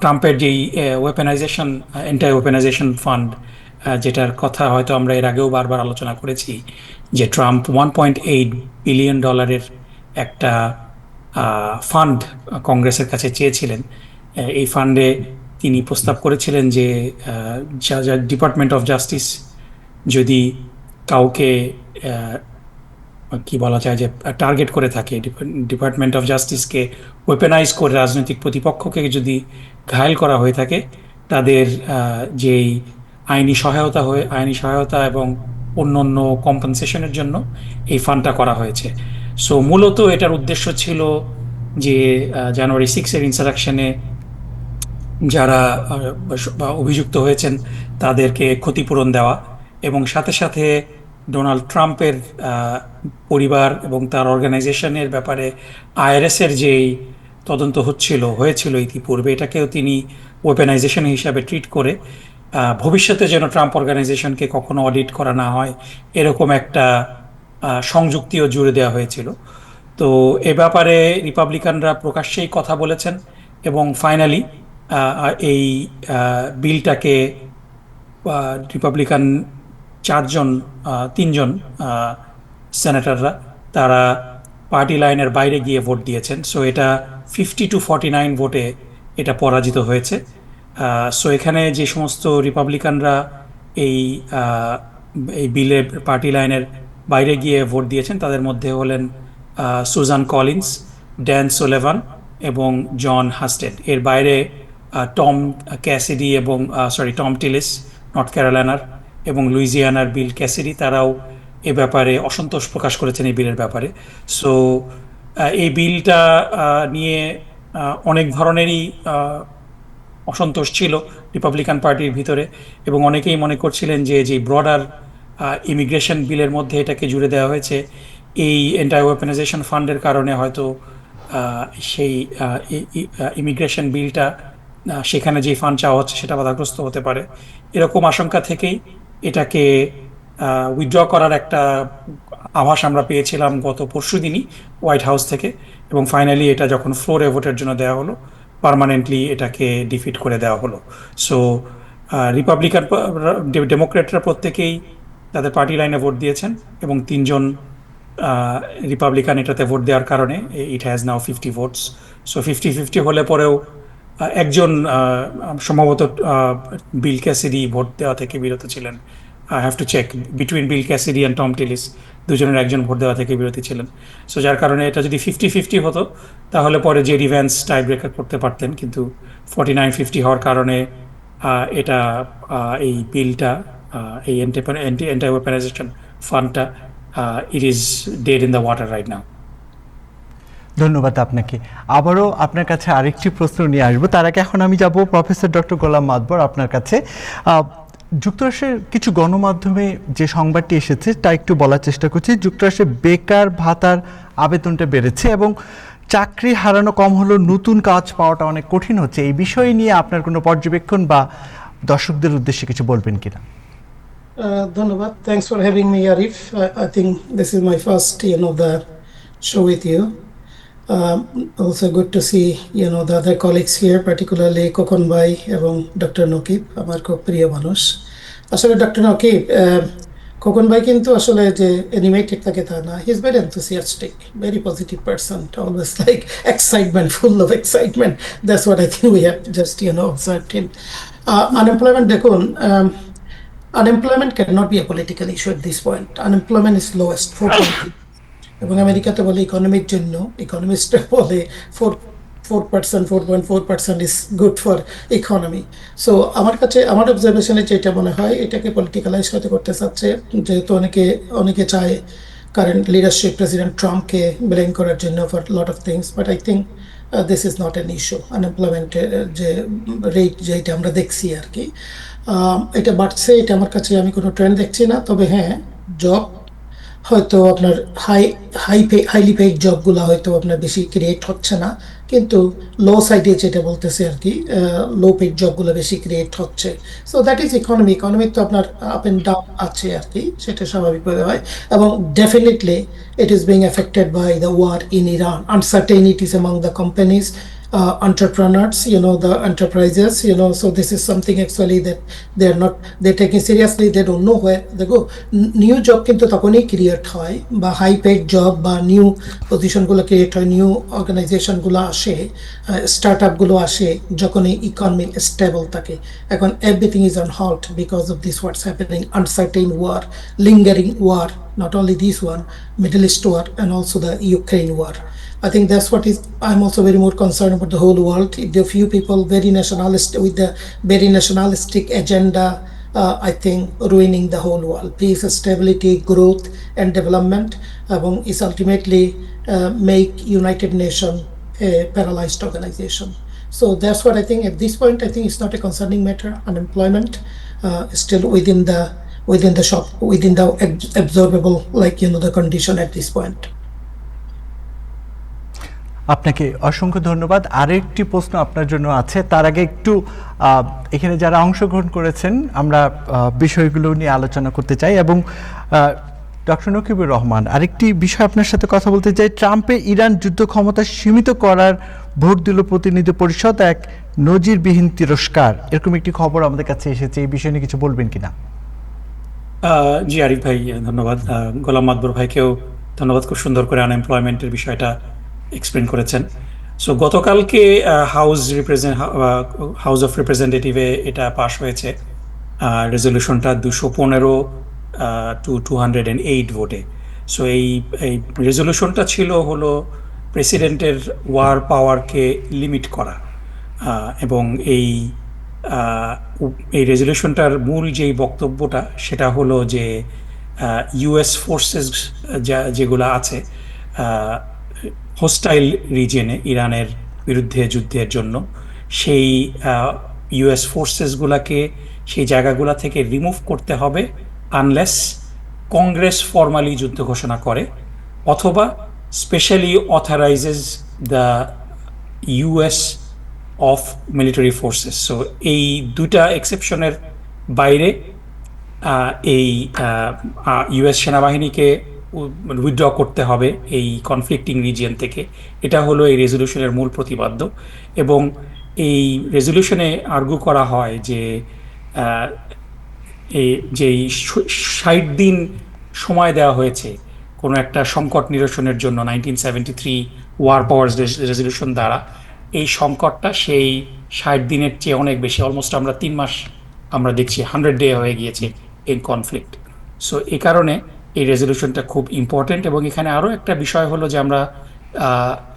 ট্রাম্পের যেই ওয়েপেনাইজেশন, অ্যান্টি ওয়েপেনাইজেশন ফান্ড, যেটার কথা হয়তো আমরা এর আগেও বারবার আলোচনা করেছি, যে ট্রাম্প $1.8 বিলিয়ন একটা ফান্ড কংগ্রেসের কাছে চেয়েছিলেন। এই ফান্ডে তিনি প্রস্তাব করেছিলেন যে ডিপার্টমেন্ট অফ জাস্টিস যদি কাউকে কি বলা যায় যে টার্গেট করে থাকে, ডিপার্টমেন্ট অফ জাস্টিসকে ওয়েপেনাইজ করে রাজনৈতিক প্রতিপক্ষকে যদি ঘায়েল করা হয়ে থাকে, তাদের যেই আইনি সহায়তা এবং অন্যান্য কম্পেনসেশনের জন্য এই ফান্ডটা করা হয়েছে। সো মূলত এটার উদ্দেশ্য ছিল যে জানুয়ারি 6-এর ইনসারেকশনে যারা অভিযুক্ত হয়েছেন তাদেরকে ক্ষতিপূরণ দেওয়া, এবং সাথে সাথে ডোনাল্ড ট্রাম্পের পরিবার এবং তার অর্গানাইজেশনের ব্যাপারে আইআরএসের যেই তদন্ত হয়েছিল ইতিপূর্বে, এটাকেও তিনি ওয়েপেনাইজেশন হিসাবে ট্রিট করে ভবিষ্যতে যেন ট্রাম্প অর্গানাইজেশনকে কখনো অডিট করা না হয় এরকম একটা সংযুক্তিও জুড়ে দেওয়া হয়েছিল। তো এ ব্যাপারে রিপাবলিকানরা প্রকাশ্যেই কথা বলেছেন, এবং ফাইনালি এই বিলটাকে রিপাবলিকান তিনজন সেনেটররা তারা পার্টি লাইনের বাইরে গিয়ে ভোট দিয়েছেন। সো এটা 50-49 ভোটে এটা পরাজিত হয়েছে। সো এখানে যে সমস্ত রিপাবলিকানরা এই বিলের পার্টি লাইনের বাইরে গিয়ে ভোট দিয়েছেন তাদের মধ্যে হলেন সুজান কলিন্স, ড্যান সোলেভান এবং জন হাস্টেড। এর বাইরে টম ক্যাসিডি এবং টম টিলিস নর্থ ক্যারোলাইনার এবং লুইজিয়ানার বিল ক্যাসিডি, তারাও এ ব্যাপারে অসন্তোষ প্রকাশ করেছেন এই বিলের ব্যাপারে। সো এই বিলটা নিয়ে অনেক ধরনেরই অসন্তোষ ছিল রিপাবলিকান পার্টির ভিতরে, এবং অনেকেই মনে করছিলেন যে ব্রডার ইমিগ্রেশন বিলের মধ্যে এটাকে জুড়ে দেওয়া হয়েছে, এই অ্যান্টি ওয়েপেনাইজেশন ফান্ডের কারণে হয়তো সেই ইমিগ্রেশন বিলটা, সেখানে যে ফান্ড চাওয়া হচ্ছে সেটা বাধাগ্রস্ত হতে পারে। এরকম আশঙ্কা থেকেই এটাকে উইথড্র করার একটা আভাস আমরা পেয়েছিলাম গত পরশুদিনই হোয়াইট হাউস থেকে, এবং ফাইনালি এটা যখন ফ্লোরে ভোটের জন্য দেওয়া হলো, পার্মানেন্টলি এটাকে ডিফিট করে দেওয়া হলো। সো ডেমোক্রেটরা প্রত্যেকেই তাদের পার্টি লাইনে ভোট দিয়েছেন, এবং তিনজন রিপাবলিকান এটাতে ভোট দেওয়ার কারণে it has now 50 votes. So 50-50 হলে পরেও একজন সম্ভবত বিল ক্যাসিডি ভোট দেওয়া থেকে বিরত ছিলেন, I have to check between Bill Cassidy and Thom Tillis, দুজনের একজন ভোট দেওয়া থেকে বিরতি ছিলেন। সো যার কারণে এটা যদি 50-50 হতো তাহলে পরে জেডি ভ্যান্স টাই ব্রেকার করতে পারতেন, কিন্তু 49-50 হওয়ার কারণে এটা এই বিলটা, এই অ্যান্টি ওয়েপনাইজেশন ফান্ডটা, it is dead in the water right now. ধন্যবাদ আপনাকে। আবারও আপনার কাছে আরেকটি প্রশ্ন নিয়ে আসবো, তার আগে এখন আমি যাব প্রফেসর ডক্টর গোলাম মাতবর আপনার কাছে। যুক্তরাষ্ট্রের কিছু গণমাধ্যমে যে সংবাদটি এসেছে তা একটু বলার চেষ্টা করছি। যুক্তরাষ্ট্রে বেকার ভাতার আবেদনটা বেড়েছে এবং চাকরি হারানো কম হলেও নতুন কাজ পাওয়াটা অনেক কঠিন হচ্ছে। এই বিষয় নিয়ে আপনার কোনো পর্যবেক্ষণ বা দর্শকদের উদ্দেশ্যে কিছু বলবেন কিনা? ধন্যবাদ। Thanks for having me, Arif. I think this is my first, the show with you. Also good to see, the other colleagues here, particularly Kokon Bhai এবং ডক্টর নকিব, আমার খুব প্রিয় মানুষ। আসলে ডক্টর নকিব, খোকন ভাই কিন্তু আসলে যে অ্যানিমেটেড থাকে তা না, he is very enthusiastic, very positive person, always like excitement, full of excitement. That's what I think we have just, observed him. Unemployment, দেখুন, unemployment cannot be a political issue at this point. Unemployment is lowest, 4.3. এবং আমেরিকাতে বলে ইকোনমির জন্য, ইকোনমিস্টরা বলে 4.4% is good for economy. So আমার কাছে, আমার অবজারভেশনে যেটা মনে হয়, এটাকে পলিটিক্যালাইজ হতে করতে চাচ্ছে, যেহেতু অনেকে চায় কারেন্ট লিডারশিপ প্রেসিডেন্ট ট্রাম্পকে ব্লেম করার জন্য for lot of things, but I think this is not an issue. আনএমপ্লয়মেন্টের যে রেট, যেটা আমরা দেখছি আর কি, এটা বাড়ছে, এটা আমার কাছে, আমি কোনো ট্রেন্ড দেখছি না। তবে হ্যাঁ, জব হয়তো আপনার হাইলি পেইড জবগুলো হয়তো আপনার বেশি ক্রিয়েট হচ্ছে না, কিন্তু লো সাইডে যেটা বলতেছে আর কি, লো পেইড জবগুলো বেশি ক্রিয়েট হচ্ছে। সো দ্যাট ইজ ইকোনমি তো আপনার আপ অ্যান্ড ডাউন আছে আর কি, সেটা স্বাভাবিকভাবে হয়। এবং definitely it is being effected by the war in Iran, uncertainties among the companies, entrepreneurs, the enterprises, so this is something actually that they're taking seriously. They don't know where they go. New job কিন্তু তখনই create হয়, বা high paid job বা new পজিশনগুলো create হয়, new অর্গানাইজেশনগুলো আসে, start আপগুলো আসে যখন এই ইকোনমি স্টেবল থাকে। এখন everything is on halt because of this what's happening, uncertain war, lingering war, not only this one, Middle East war and also the Ukraine war. I think that's what is, I'm also very more concerned about the whole world. There are few people very nationalist, with the very nationalistic agenda, I think ruining the whole world. Peace, stability, growth and development is ultimately make United Nations a paralyzed organization. So that's what I think. At this point, I think it's not a concerning matter. Unemployment is still within the absorbable, the condition at this point. আপনাকে অসংখ্য ধন্যবাদ। আরেকটি প্রশ্ন আপনার জন্য আছে, তার আগে একটু এখানে যারা অংশগ্রহণ করেছেন আমরা বিষয়গুলো নিয়ে আলোচনা করতে চাই। এবং ডক্টর নকিবুর রহমান, আরেকটি বিষয় আপনার সাথে কথা বলতে চাই। ট্রাম্পে ইরান যুদ্ধ ক্ষমতা সীমিত করার ভোট দিল প্রতিনিধি পরিষদ, এক নজিরবিহীন তিরস্কার, এরকম একটি খবর আমাদের কাছে এসেছে। এই বিষয় নিয়ে কিছু বলবেন কিনা? জি আরিফ ভাই, ধন্যবাদ। গোলাম মাতবর ভাইকেও ধন্যবাদ, খুব সুন্দর করে আনএমপ্লয়মেন্টের বিষয়টা এক্সপ্লেন করেছেন। সো গতকালকে হাউস অফ রিপ্রেজেন্টেটিভে এটা পাশ হয়েছে, রেজলিউশনটা 215 to 208 ভোটে। সো এই রেজলিউশনটা হলো প্রেসিডেন্টের ওয়ার পাওয়ারকে লিমিট করা, এবং এই রেজলিউশনটার মূল যেই বক্তব্যটা সেটা হলো যে ইউএস ফোর্সেস যেগুলো আছে হোস্টাইল রিজিয়নে ইরানের বিরুদ্ধে যুদ্ধের জন্য, সেই ইউএস ফোর্সেসগুলোকে সেই জায়গাগুলো থেকে রিমুভ করতে হবে আনলেস কংগ্রেস ফর্মালি যুদ্ধ ঘোষণা করে, অথবা specially authorises the US of military forces. So এই দুটা এক্সেপশনের বাইরে এই ইউএস সেনাবাহিনীকে উইথড্র করতে হবে এই কনফ্লিক্টিং রিজিয়ন থেকে। এটা হলো এই রেজলিউশনের মূল প্রতিপাদ্য। এবং এই রেজলিউশনে আর্গু করা হয় যে এই যে 60 দিন সময় দেওয়া হয়েছে কোনো একটা সংকট নিরসনের জন্য 1973 ওয়ার পাওয়ার্স রেজলিউশন দ্বারা, এই সংকটটা সেই 60 দিনের চেয়ে অনেক বেশি, অলমোস্ট আমরা 3 মাস আমরা দেখছি, 100 ডে হয়ে গিয়েছে ইন কনফ্লিক্ট। সো এই কারণে এই রেজলিউশনটা খুব ইম্পর্টেন্ট। এবং এখানে আরও একটা বিষয় হলো যে আমরা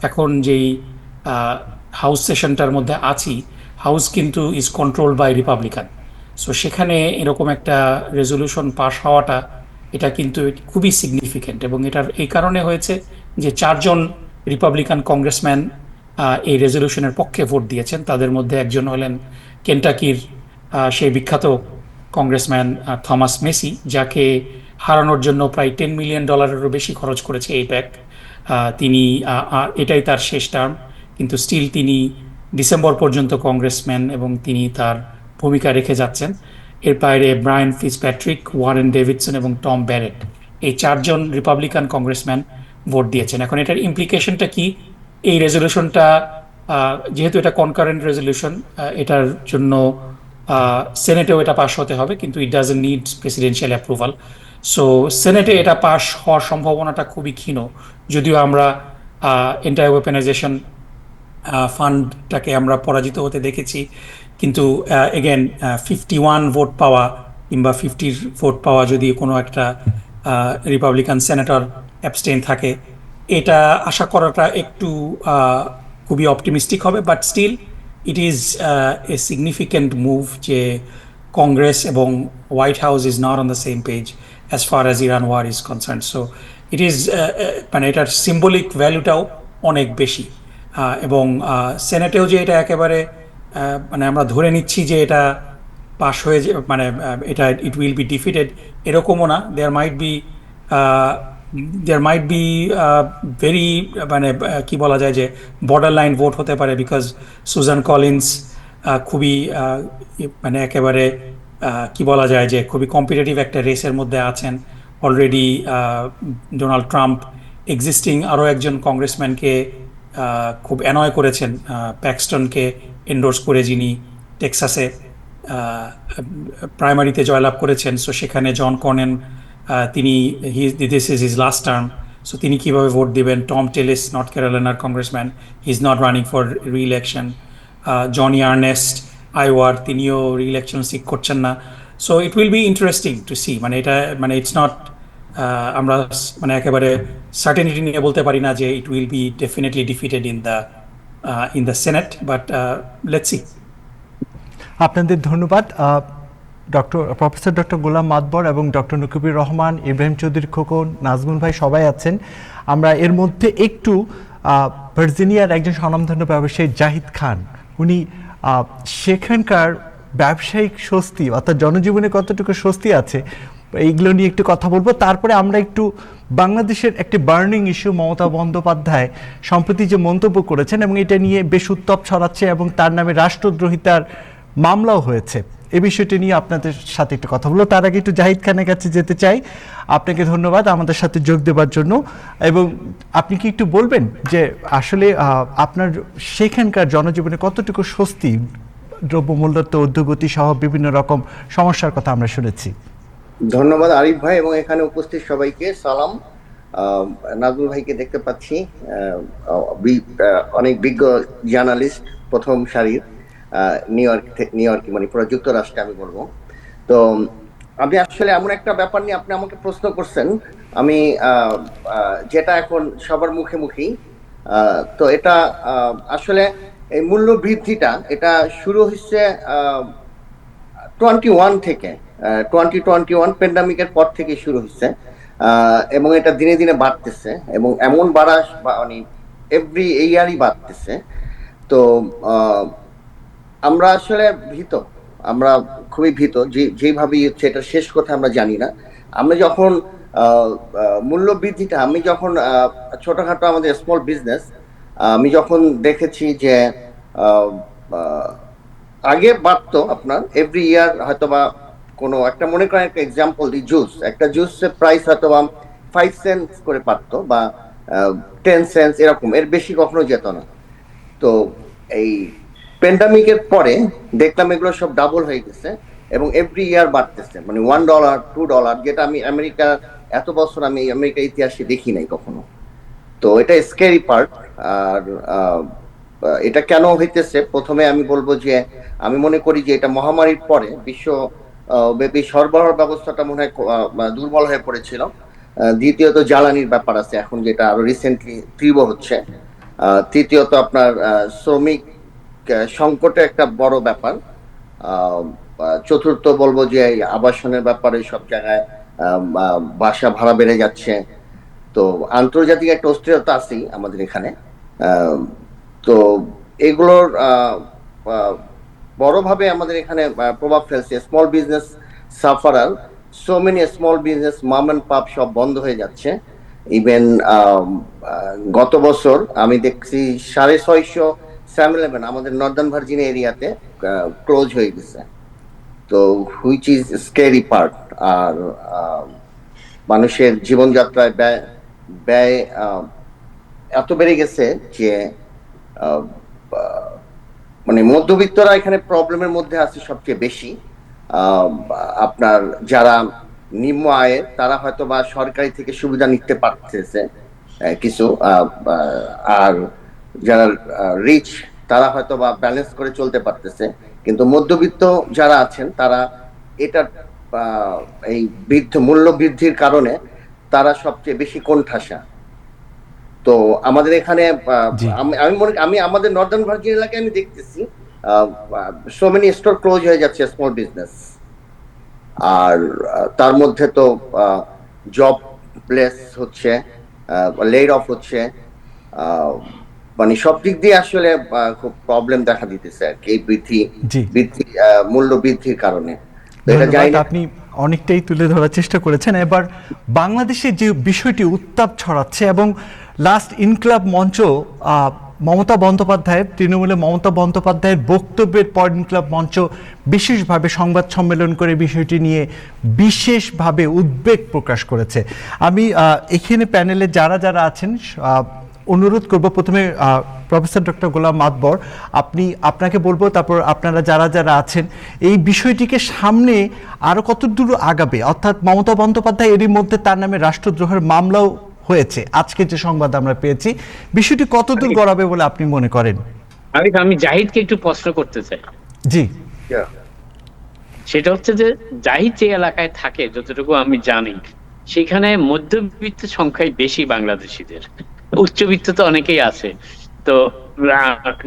এখন যেই হাউস সেশনটার মধ্যে আছি, হাউস কিন্তু is control by Republican. So সেখানে এরকম একটা রেজলিউশন পাস হওয়াটা এটা কিন্তু খুবই সিগনিফিক্যান্ট। এবং এটার এই কারণে হয়েছে যে 4জন রিপাবলিকান কংগ্রেসম্যান এই রেজলিউশনের পক্ষে ভোট দিয়েছেন। তাদের মধ্যে একজন হলেন কেন্টাকির সেই বিখ্যাত কংগ্রেসম্যান থমাস মেসি, যাকে হারানোর জন্য প্রায় $10 মিলিয়ন বেশি খরচ করেছে এই প্যাক। তিনি এটাই তার শেষ টার্ম, কিন্তু স্টিল তিনি ডিসেম্বর পর্যন্ত কংগ্রেসম্যান এবং তিনি তার ভূমিকা রেখে যাচ্ছেন। এর বাইরে ব্রায়ান ফিটজপ্যাট্রিক, ওয়ারেন ডেভিডসন এবং টম ব্যারেট, এই 4জন রিপাবলিকান কংগ্রেসম্যান ভোট দিয়েছেন। এখন এটার ইমপ্লিকেশনটা কি? এই রেজলিউশনটা যেহেতু এটা কনকারেন্ট রেজলিউশন, এটার জন্য সেনেটেও এটা পাস হতে হবে, কিন্তু it doesn't need presidential approval. So সেনেটে এটা পাস হওয়ার সম্ভাবনাটা খুবই ক্ষীণ, যদিও আমরা এন্টাই ওয়েপেনাইজেশন ফান্ডটাকে আমরা পরাজিত হতে দেখেছি। কিন্তু এগেন 51 ভোট পাওয়া কিংবা 50 ভোট পাওয়া, যদি কোনো একটা রিপাবলিকান সেনেটর অ্যাবস্টেইন থাকে, এটা আশা করাটা একটু খুবই অপটিমিস্টিক হবে। But still it is a significant move যে কংগ্রেস এবং White House is not on the same page as far as Iran war is concern. So it is মানে এটার সিম্বলিক ভ্যালুটাও অনেক বেশি। এবং সেনেটেও যে এটা একেবারে মানে আমরা ধরে নিচ্ছি যে এটা পাশ হয়ে মানে এটা ইট উইল বি ডিফিটেড, এরকমও না। দেয়ার মাইট বি ভেরি মানে কি বলা যায় যে বর্ডার লাইন ভোট হতে পারে, বিকজ সুজান কলিন্স খুবই মানে একেবারে কি বলা যায় যে খুবই কম্পিটিটিভ একটা রেসের মধ্যে আছেন। অলরেডি ডোনাল্ড ট্রাম্প এক্সিস্টিং আরও একজন কংগ্রেসম্যানকে খুব অ্যানয় করেছেন, প্যাক্সটনকে এন্ডোর্স করে, যিনি টেক্সাসে প্রাইমারিতে জয়লাভ করেছেন। সো সেখানে জন কর্নেন, তিনি this is his last term, so তিনি কীভাবে ভোট দিবেন। টম টেলিস, নর্থ ক্যারোলাইনার congressman, he is not running for re-election. Joni Ernst, আইওয়ার, তিনিও রি-ইলেকশন সিক করছেন না। So it will be interesting to see. মানে এটা মানে ইটস নট, আমরা মানে একেবারে সার্টেনিটি নিয়ে বলতে পারি না যে ইট will B definitely defeated in the senate, but let's see. আপনাদের ধন্যবাদ প্রফেসর ডক্টর গোলাম মাতবর এবং ডক্টর নকিবুর রহমান, ইব্রাহিম চৌধুরী খোকন, নাজমুল ভাই, সবাই আছেন। আমরা এর মধ্যে একটু ভার্জিনিয়ার একজন স্বনামধন্য ব্যবসায়ী জাহিদ খান, উনি সেখানকার ব্যবসায়িক স্বস্তি অর্থাৎ জনজীবনে কতটুকু স্বস্তি আছে এইগুলো নিয়ে একটু কথা বলবো। তারপরে আমরা একটু বাংলাদেশের একটি বার্নিং ইস্যু, মমতা বন্দ্যোপাধ্যায় সম্প্রতি যে মন্তব্য করেছেন এবং এটা নিয়ে বেশ উত্তাপ ছড়াচ্ছে এবং তার নামে রাষ্ট্রদ্রোহিতার মামলাও হয়েছে, এই বিষয়টি নিয়ে আপনাদের সাথে একটু কথা বলবো। তার আগে একটু জাহিদ খানের কাছে যেতে চাই। আপনাকে ধন্যবাদ আমাদের সাথে যোগ দেওয়ার জন্য। এবং আপনি কি একটু বলবেন যে আসলে আপনার সেখানকার জনজীবনে কতটুকু স্বস্তি, দ্রব্যমূল্যের তো ঊর্ধ্বগতি সহ বিভিন্ন রকম সমস্যার কথা আমরা শুনেছি। ধন্যবাদ আরিফ ভাই এবং এখানে উপস্থিত সবাইকে সালাম। নাজমুল ভাইকে দেখতে পাচ্ছি, অনেক বিজ্ঞ জার্নালিস্ট, প্রথম সারির, নিউ ইয়র্ক মানে পুরো যুক্তরাষ্ট্রে আমি বলবো। তো আপনি আসলে এমন একটা ব্যাপার নিয়ে আপনি আমাকে প্রশ্ন করছেন, আমি যেটা এখন সবার মুখে মুখেই, তো এটা আসলে এই মূল্য বৃদ্ধিটা এটা শুরু হচ্ছে 21 থেকে, 2021 প্যান্ডামিকের পর থেকে শুরু হচ্ছে, এবং এটা দিনে দিনে বাড়তেছে এবং এমন বাড়া মানে এভরি ইয়ারই বাড়তেছে। তো আমরা আসলে ভীত, আমরা খুবই ভীত, যেভাবে হচ্ছে এটা শেষ কথা আমরা জানি না। আমরা যখন মূল্য বৃদ্ধিটা, আমি যখন ছোটখাটো আমাদের স্মল বিজনেস, আমি যখন দেখেছি যে আগে বাড়তো আপনার এভরি ইয়ার, হয়তোবা কোনো একটা, মনে করেন একটা এক্সাম্পল দিই, একটা জুসের প্রাইস হয়তোবা 5 সেন্টস করে পারতো বা 10 সেন্টস এরকম, এর বেশি কখনো যেত না। তো এই প্যান্ডামিকের পরে দেখলাম এগুলো সব ডাবল হয়ে গেছে এবং এভরি ইয়ার বাড়তেছে, মানে $1, $2, যেটা আমি আমেরিকা এত বছর আমি আমেরিকার ইতিহাসে দেখি নাই কখনো। তো এটা স্ক্যারি পার্ট। আর এটা কেন হইতেছে, প্রথমে আমি বলবো যে আমি মনে করি যে এটা মহামারীর পরে বিশ্ব ব্যাপী সরবরাহ ব্যবস্থাটা মনে হয় দুর্বল হয়ে পড়েছিল। দ্বিতীয়ত জ্বালানির ব্যাপার আছে এখন, যেটা আরো রিসেন্টলি তীব্র হচ্ছে। তৃতীয়ত আপনার শ্রমিক সংকটে একটা বড় ব্যাপার। চতুর্থ বলবো যে এই আবাসনের ব্যাপারে সব জায়গায় বাসা ভাড়া বেড়ে যাচ্ছে। তো আন্তর্জাতিক একটা অস্থিরতা আছেই আমাদের এখানে। তো এগুলোর বড়ভাবে আমাদের এখানে প্রভাব ফেলছে। Small business sufferer, so many small business mom and pop সব বন্ধ হয়ে যাচ্ছে। ইভেন গত বছর আমি দেখছি 650 7-Eleven আমাদের নর্দার্ন ভার্জিনিয়া এরিয়াতে ক্লোজ হয়ে গেছে। তো হুইচ ইজ স্কেরি পার্ট। আর মানুষের জীবনযাত্রায় ব্যয় এত বেড়ে গেছে যে মানে মধ্যবিত্তরা এখানে প্রবলেমের মধ্যে আছে সবচেয়ে বেশি। আপনার যারা নিম্ন আয়ের তারা হয়তো বা সরকারি থেকে সুবিধা নিতে পারতেছে কিছু, আর যারা রিচ তারা হয়তো বা ব্যালেন্স করে চলতে পারতেছে। কিন্তু মধ্যবিত্ত যারা আছেন তারা এটা এই মূল্য বৃদ্ধির কারণে তারা সবচেয়ে বেশি কোণঠাসা। তো আমাদের এখানে আমি আমাদের নর্দার্ন ভার্জিনিয়া এলাকায় আমি দেখতেছি সো মেনি স্টোর ক্লোজ হয়ে যাচ্ছে, স্মল বিজনেস। আর তার মধ্যে তো জব প্লেস হচ্ছে, লেড অফ হচ্ছে, মানে সব দিক দিয়ে আসলে খুব প্রবলেম দেখা দিতেছে আর কি, এই মূল্য বৃদ্ধির কারণে। আপনি অনেকটাই তুলে ধরার চেষ্টা করেছেন। এবার বাংলাদেশে যে বিষয়টি উত্তাপ ছড়াচ্ছে এবং লাস্ট ইনকলাব মঞ্চ মমতা বন্দ্যোপাধ্যায়ের, তৃণমূলে মমতা বন্দ্যোপাধ্যায়ের বক্তব্যের পর ইনকলাব মঞ্চ বিশেষভাবে সংবাদ সম্মেলন করে বিষয়টি নিয়ে বিশেষভাবে উদ্বেগ প্রকাশ করেছে। আমি এখানে প্যানেলে যারা যারা আছেন অনুরোধ করব, প্রথমে প্রফেসর ডক্টর গোলাম মাতবর আপনাকে বলবো, তারপর আপনারা যারা যারা আছেন এই বিষয়টিকে সামনে আরো কত দূর আগাবে, অর্থাৎ মমতা বন্দ্যোপাধ্যায় এরই মধ্যে তার নামে রাষ্ট্রদ্রোহের মামলাও হয়েছে, আজকে যে সংবাদ আমরা পেয়েছি, বিষয়টি কত দূর গড়াবে বলে আপনি মনে করেন? আমি জাহিদকে একটু প্রশ্ন করতে চাই। জি, সেটা হচ্ছে যে জাহিদ যে এলাকায় থাকে যতটুকু আমি জানি সেখানে মধ্যবিত্ত সংখ্যাই বেশি বাংলাদেশিদের, উচ্চবিত্ত তো অনেকেই আছে। তো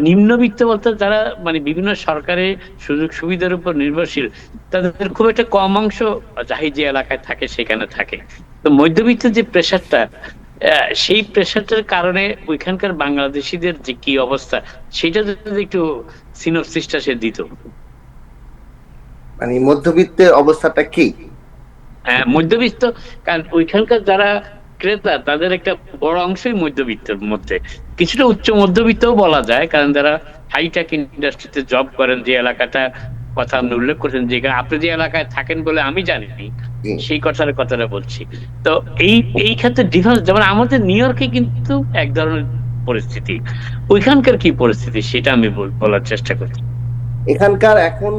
নিম্নবিত্ত বলতে যারা মানে বিভিন্ন সরকারের সুযোগ সুবিধার উপর নির্ভরশীল, তাদের খুব একটা কম অংশ জাহিদ যে এলাকায় থাকে সেখানে থাকে। তো মধ্যবিত্ত যে প্রেশারটা, সেই প্রেশারটার কারণে ওইখানকার বাংলাদেশিদের যে কি অবস্থা সেটা যদি একটু সিনোপসিসটা সে দিত। মানে মধ্যবিত্তের অবস্থাটা কি? হ্যাঁ, মধ্যবিত্ত, কারণ ওইখানকার যারা ক্রেতা তাদের একটা বড় অংশই মধ্যবিত্তের মধ্যে, কিছুটা উচ্চ মধ্যবিত্তও বলা যায়, কারণ যারা হাইটেক ইন্ডাস্ট্রিতে জব করেন, যে এলাকাটা কথা আপনি উল্লেখ করেছেন, যে আপনি যে এলাকায় থাকেন বলে আমি জানি সেই কথাটা বলছি। তো এই ক্ষেত্রে ডিফারেন্স, যেমন আমাদের নিউ ইয়র্কে কিন্তু এক ধরনের পরিস্থিতি, ওইখানকার কি পরিস্থিতি সেটা আমি বলার চেষ্টা করছি। এখানকার এখন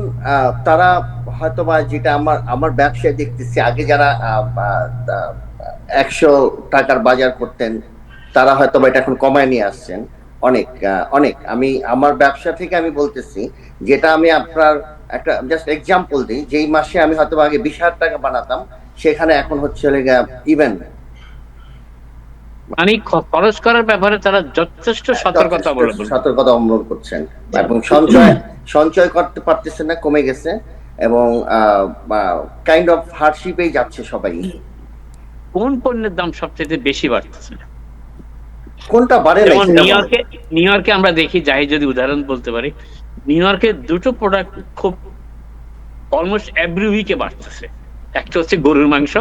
তারা হয়তো বা যেটা আমার ব্যবসায় দেখতেছি, আগে যারা 100 টাকার বাজার করতেন তারা হয়তো বা এটা এখন কমায় নিয়ে আসছেন অনেক। আমি আমার ব্যবসা থেকে আমি বলতেছি, যেটা আমি আপনার একটা জাস্ট এক্সাম্পল দিই, যেই মাসে আমি হয়তো আগে 20,000 টাকা বানাতাম সেখানে এখন হচ্ছে ইভেন মানে খরচ করার ব্যাপারে তারা যথেষ্ট সতর্কতা অবলম্বন করছেন এবং সঞ্চয় করতে পারতেছেন না, কমে গেছে এবং কাইন্ড অফ হার্ডশিপেই যাচ্ছে সবাই। কোন পণ্যের দাম সবচেয়ে বেশি বাড়তেছে? কোনটা বাড়ে? নিউ ইয়র্কে আমরা দেখি, যাই যদি উদাহরণ বলতে পারি, নিউ ইয়র্কে দুটো প্রোডাক্ট খুব অলমোস্ট এভরি উইকে বাড়তেছে। একটা হচ্ছে গরুর মাংস,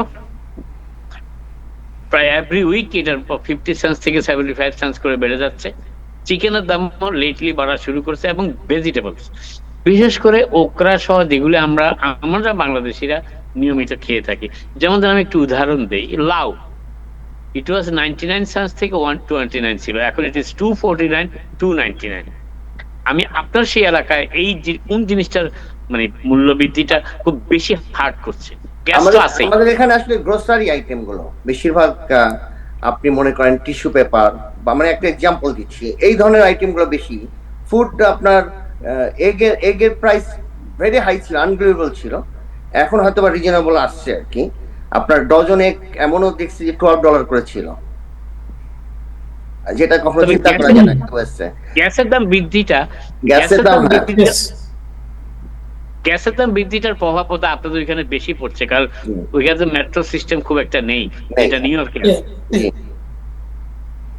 প্রায় এভরি উইক এটার 50 সেন্টস থেকে 75 সেন্টস করে বেড়ে যাচ্ছে। চিকেনের দাম লেটলি বাড়া শুরু করছে, এবং ভেজিটেবলস, বিশেষ করে ওকরা সহ যেগুলো আমরা বাংলাদেশিরা নিয়মিত খেয়ে থাকি। যেমন আমি একটু উদাহরণ দেই, লাউ, ইট ওয়াজ 99 সেন্টস থেকে 129 ছিল, এখন ইট ইজ 249, 299। আমি আপনার সেই এলাকায় এই কোন জিনিসটার মানে মূল্য বৃদ্ধিটা খুব বেশি হার্ট করছে? আমাদের এখানে আসলে গ্রোসারি আইটেম গুলো বেশিরভাগ, আপনি মনে করেন টিস্যু পেপার, বা মানে একটা এক্সাম্পল দিচ্ছি, এই ধরনের আইটেম গুলো বেশি। ফুড, আপনার এগের প্রাইস ভেরি হাই ছিল, আনবিলিভেবল ছিল, এখন হয়তো বা রিজনেবল আসছে আর কি। আপনার ডজনে এমনও দেখছি যে $12 করে ছিল, যেটা কখনো তবে চিন্তা করা গ্যাসের যায় না ইউএসএ। গ্যাসের দাম বৃদ্ধিটা গ্যাসের দাম, হ্যাঁ। বৃদ্ধিটা Yes. গ্যাসের দাম বৃদ্ধিটার প্রভাব তো আপনাদের ওইখানে বেশি পড়ছে, কারণ ওইখানে তো মেট্রো সিস্টেম খুব একটা নেই, নেই। এটা নিউ ইয়র্কে Yeah. G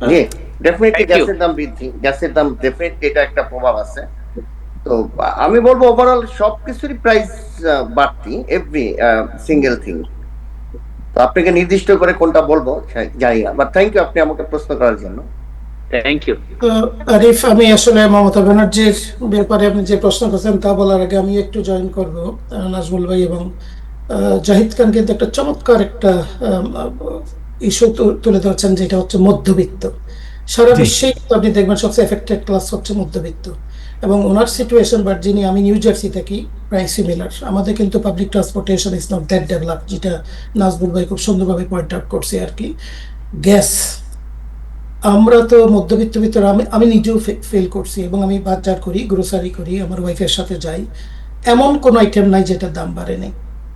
G, definitely Thank you. গ্যাসের দাম বৃদ্ধি, গ্যাসের দাম ডেফিনেটলি এটা একটা প্রভাব আছে। তো আমি বলবো ওভারঅল সবকিছুরই প্রাইস বাড়তি, এভরি সিঙ্গেল থিং। তো আপনাকে নির্দিষ্ট করে কোনটা বলবো জানি না, বাট থ্যাংক ইউ আপনি আমাকে প্রশ্ন করার জন্য। Thank you. তো আরিফ, আমি আসলে মমতা ব্যানার্জির ব্যাপারে আপনি যে প্রশ্ন করছেন তা বলার আগে আমি একটু জয়েন করব নাজমুল ভাই এবং জাহিদ খান কিন্তু একটা চমৎকার একটা ইস্যু তুলে ধরছেন, যেটা হচ্ছে মধ্যবিত্ত। সারা জি। বিশ্বে আপনি দেখবেন সবচেয়ে এফেক্টেড ক্লাস হচ্ছে মধ্যবিত্ত, এবং ওনার সিচুয়েশন ভার্জিনিয়া, আমি নিউ জার্সি থাকি, প্রায় সিমিলার। আমাদের কিন্তু public transportation is not that develop, যেটা নাজমুল ভাই খুব সুন্দরভাবে পয়েন্ট আউট করছে আর কি। গ্যাস, আমরা তো মধ্যবিত্ত ভিতরে, আমি নিজেও ফিল করছি, এবং আমি বাজার করি, গ্রোসারি করি, আমার ওয়াইফের সাথে যাই, এমন কোনো আইটেম নাই যেটার দাম বাড়েনি।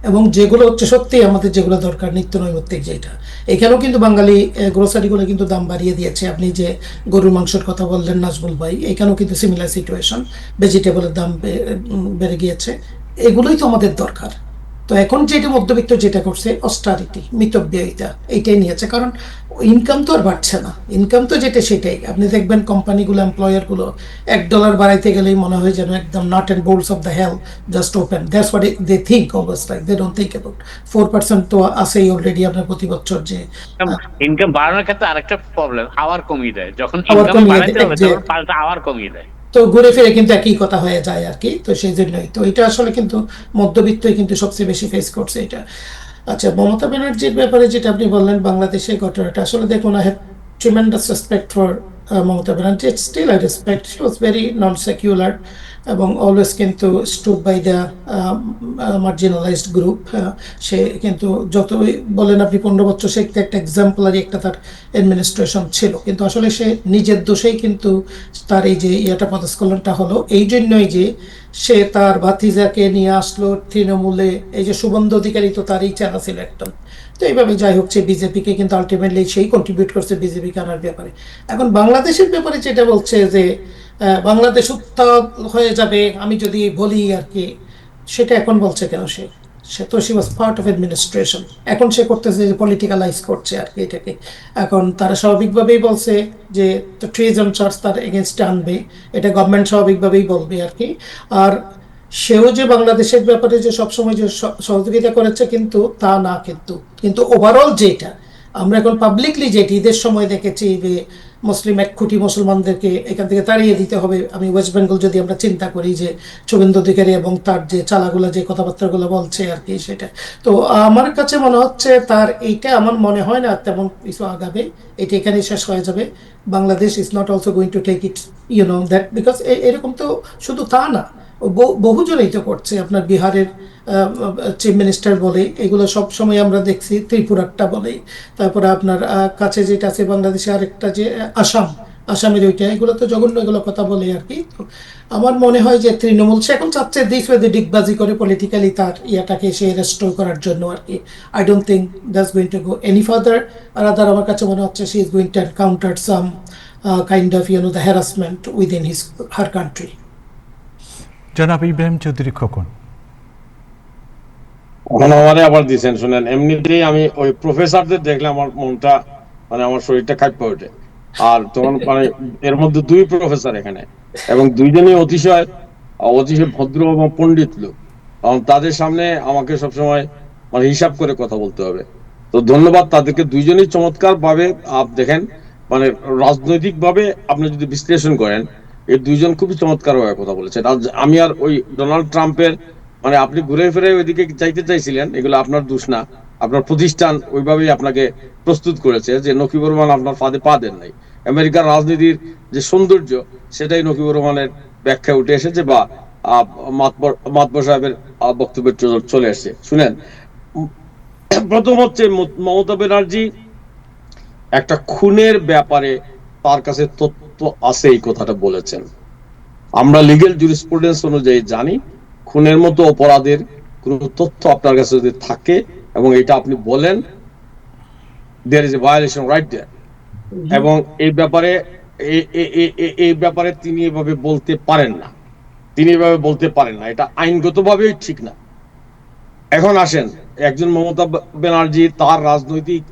এবং যেগুলো হচ্ছে সত্যি আমাদের যেগুলো দরকার নিত্য নৈমিত্তিক, যেটা এখানেও কিন্তু বাঙালি গ্রোসারিগুলো কিন্তু দাম বাড়িয়ে দিয়েছে। আপনি যে গরুর মাংসের কথা বললেন নাজমুল ভাই, এখানেও কিন্তু সিমিলার সিচুয়েশন, ভেজিটেবলের দাম বেড়ে গিয়েছে। এগুলোই তো আমাদের দরকার। তো এখন যেটা মধ্যবিত্ত যেটা করছে অস্টারিটি, মিতব্যয়িতা, এইটাই নিয়েছে, কারণ ইনকাম তো আর বাড়ছে না। ইনকাম তো যেটা সেটাই, আপনি দেখবেন কোম্পানিগুলো, এমপ্লয়ারগুলো $1 বাড়াইতে গেলেই মনে হয় যেন একদম nuts and bolts of the hell just open. That's what they think always, like they don't think about 4% তো আছেই অলরেডি আপনার প্রতি বছর। যে ইনকাম বাড়ানোর ক্ষেত্রে আরেকটা প্রবলেম, আওয়ার কমিয়ে দেয়, যখন Hour ইনকাম কমিয়ে বাড়াইতে দেয়, হবে যে- তখন পাল্টা আওয়ার কমিয়ে দেয়। তো ঘুরে ফিরে কিন্তু একই কথা হয়ে যায় আর কি। তো সেই জন্যই তো এটা আসলে কিন্তু মধ্যবিত্তই কিন্তু সবচেয়ে বেশি ফেস করছে এটা। আচ্ছা, মমতা ব্যানার্জির ব্যাপারে যেটা আপনি বললেন বাংলাদেশের ঘটনাটা, আসলে দেখুন, I have tremendous respect for Mamata Banerjee. Still I respect, she was very non secular এবং অলওয়েজ কিন্তু stood by the marginalised group. সে কিন্তু যতই বলেন আপনি 15 বছর, সে একটা এক্সাম্পলারি একটা তার অ্যাডমিনিস্ট্রেশন ছিল, কিন্তু আসলে সে নিজের দোষেই কিন্তু তার এই যে পদস্খলনটা হলো, এই জন্যই যে সে তার ভাতিজাকে নিয়ে আসলো তৃণমূলে। এই যে শুভেন্দু অধিকারী তো তারই চেনা ছিল একদম। তো এইভাবে যাই হচ্ছে বিজেপিকে কিন্তু আলটিমেটলি সেই কন্ট্রিবিউট করছে বিজেপিকে আনার ব্যাপারে। এখন বাংলাদেশের ব্যাপারে যেটা বলছে যে বাংলাদেশ উত্তাল হয়ে যাবে আমি যদি বলি আর কি, সেটা এখন বলছে কেন? সে তো she was part of administration. এখন সে করতেছে যে পলিটিক্যালাইজ করছে আর কি এটাকে। এখন তারা স্বাভাবিকভাবেই বলছে যে ট্রেজন চার্জ তার এগেনস্টে আনবে, এটা গভর্নমেন্ট স্বাভাবিকভাবেই বলবে আর কি। আর সেও যে বাংলাদেশের ব্যাপারে যে সবসময় যে সহযোগিতা করেছে, কিন্তু তা না, কিন্তু ওভারঅল যেটা আমরা এখন পাবলিকলি যেটি ঈদের সময় দেখেছি যে মুসলিম 1 কোটি মুসলমানদেরকে এখান থেকে তাড়িয়ে দিতে হবে। আমি ওয়েস্ট বেঙ্গল যদি আমরা চিন্তা করি, যে শুভেন্দু অধিকারী এবং তার যে চালাগুলো যে কথাবার্তাগুলো বলছে আর কি, সেটা তো আমার কাছে মনে হচ্ছে তার এইটা, আমার মনে হয় না তেমন কিছু আগাবে, এটা এখানেই শেষ হয়ে যাবে। Bangladesh is not also going to take it, that, because এরকম তো শুধু তা না, বহুজনেই তো করছে। আপনার বিহারের চিফ মিনিস্টার বলে, এগুলো সব সময় আমরা দেখছি, ত্রিপুরারটা বলে, তারপরে আপনার কাছে যেটা আছে বাংলাদেশে আরেকটা যে আসামের ওইটা, এগুলো তো জঘন্য, এগুলো কথা বলে আর কি। তো আমার মনে হয় যে তৃণমূল সে এখন চাচ্ছে দিস ওয়ে ডিগবাজি করে পলিটিক্যালি তার ইয়াটাকে সে রেস্টোর করার জন্য আর কি। I don't think that's going to go any further. আর আদার আমার কাছে মনে হচ্ছে she is going to encounter some kind of the harassment within her country. জনাব ইব্রাহিম চৌধুরী খোকন। আমারে আবার দিয়েছেন, শুনেন, এমনিতেই আমি ওই প্রফেসরদের দেখলে আমার মনটা, আমার শরীরটা কাঁপে ওঠে। আর তখন এর মধ্যে 2 প্রফেসর এখানে, এবং দুইজনই অতিশয় ভদ্র এবং পণ্ডিত লোক। তাদের সামনে আমাকে সবসময় হিসাব করে কথা বলতে হবে। তো ধন্যবাদ তাদেরকে, দুইজনই চমৎকার ভাবে দেখেন, রাজনৈতিক ভাবে আপনি যদি বিশ্লেষণ করেন, এই দুইজন খুবই চমৎকার ভাবে কথা বলেছেন। আমি আর ওই ডোনাল্ড ট্রাম্পের আপনি ঘুরে ফিরে ওইদিকে যাইতে চাইছিলেন, এগুলো আপনার দোষ না, আপনার প্রতিষ্ঠান ওইভাবেই আপনাকে প্রস্তুত করেছে যে নকিবুর রহমান আপনার ফাঁদে পা দেন নাই। আমেরিকার রাজনীতির যে সৌন্দর্য, সেটাই নকিবুর রহমানের ব্যাখ্যা উঠে এসেছে, বা মাতবর সাহেবের বক্তব্যে চলে এসেছে। শুনেন, প্রথম হচ্ছে মমতা ব্যানার্জি একটা খুনের ব্যাপারে তার কাছে তথ্য আছে, এই কথাটা বলেছেন। আমরা লিগ্যাল জুরিসপ্রুডেন্স অনুযায়ী জানি, খুনের মতো অপরাধের কোনো তথ্য আপনার কাছে যদি থাকে এবং এটা আপনি বলেন, there is a violation right there, এবং এই ব্যাপারে এই ব্যাপারে তিনি এভাবে বলতে পারেন না, এটা আইনগতভাবেই ঠিক না। এখন আসেন, একজন মমতা ব্যানার্জি তার রাজনৈতিক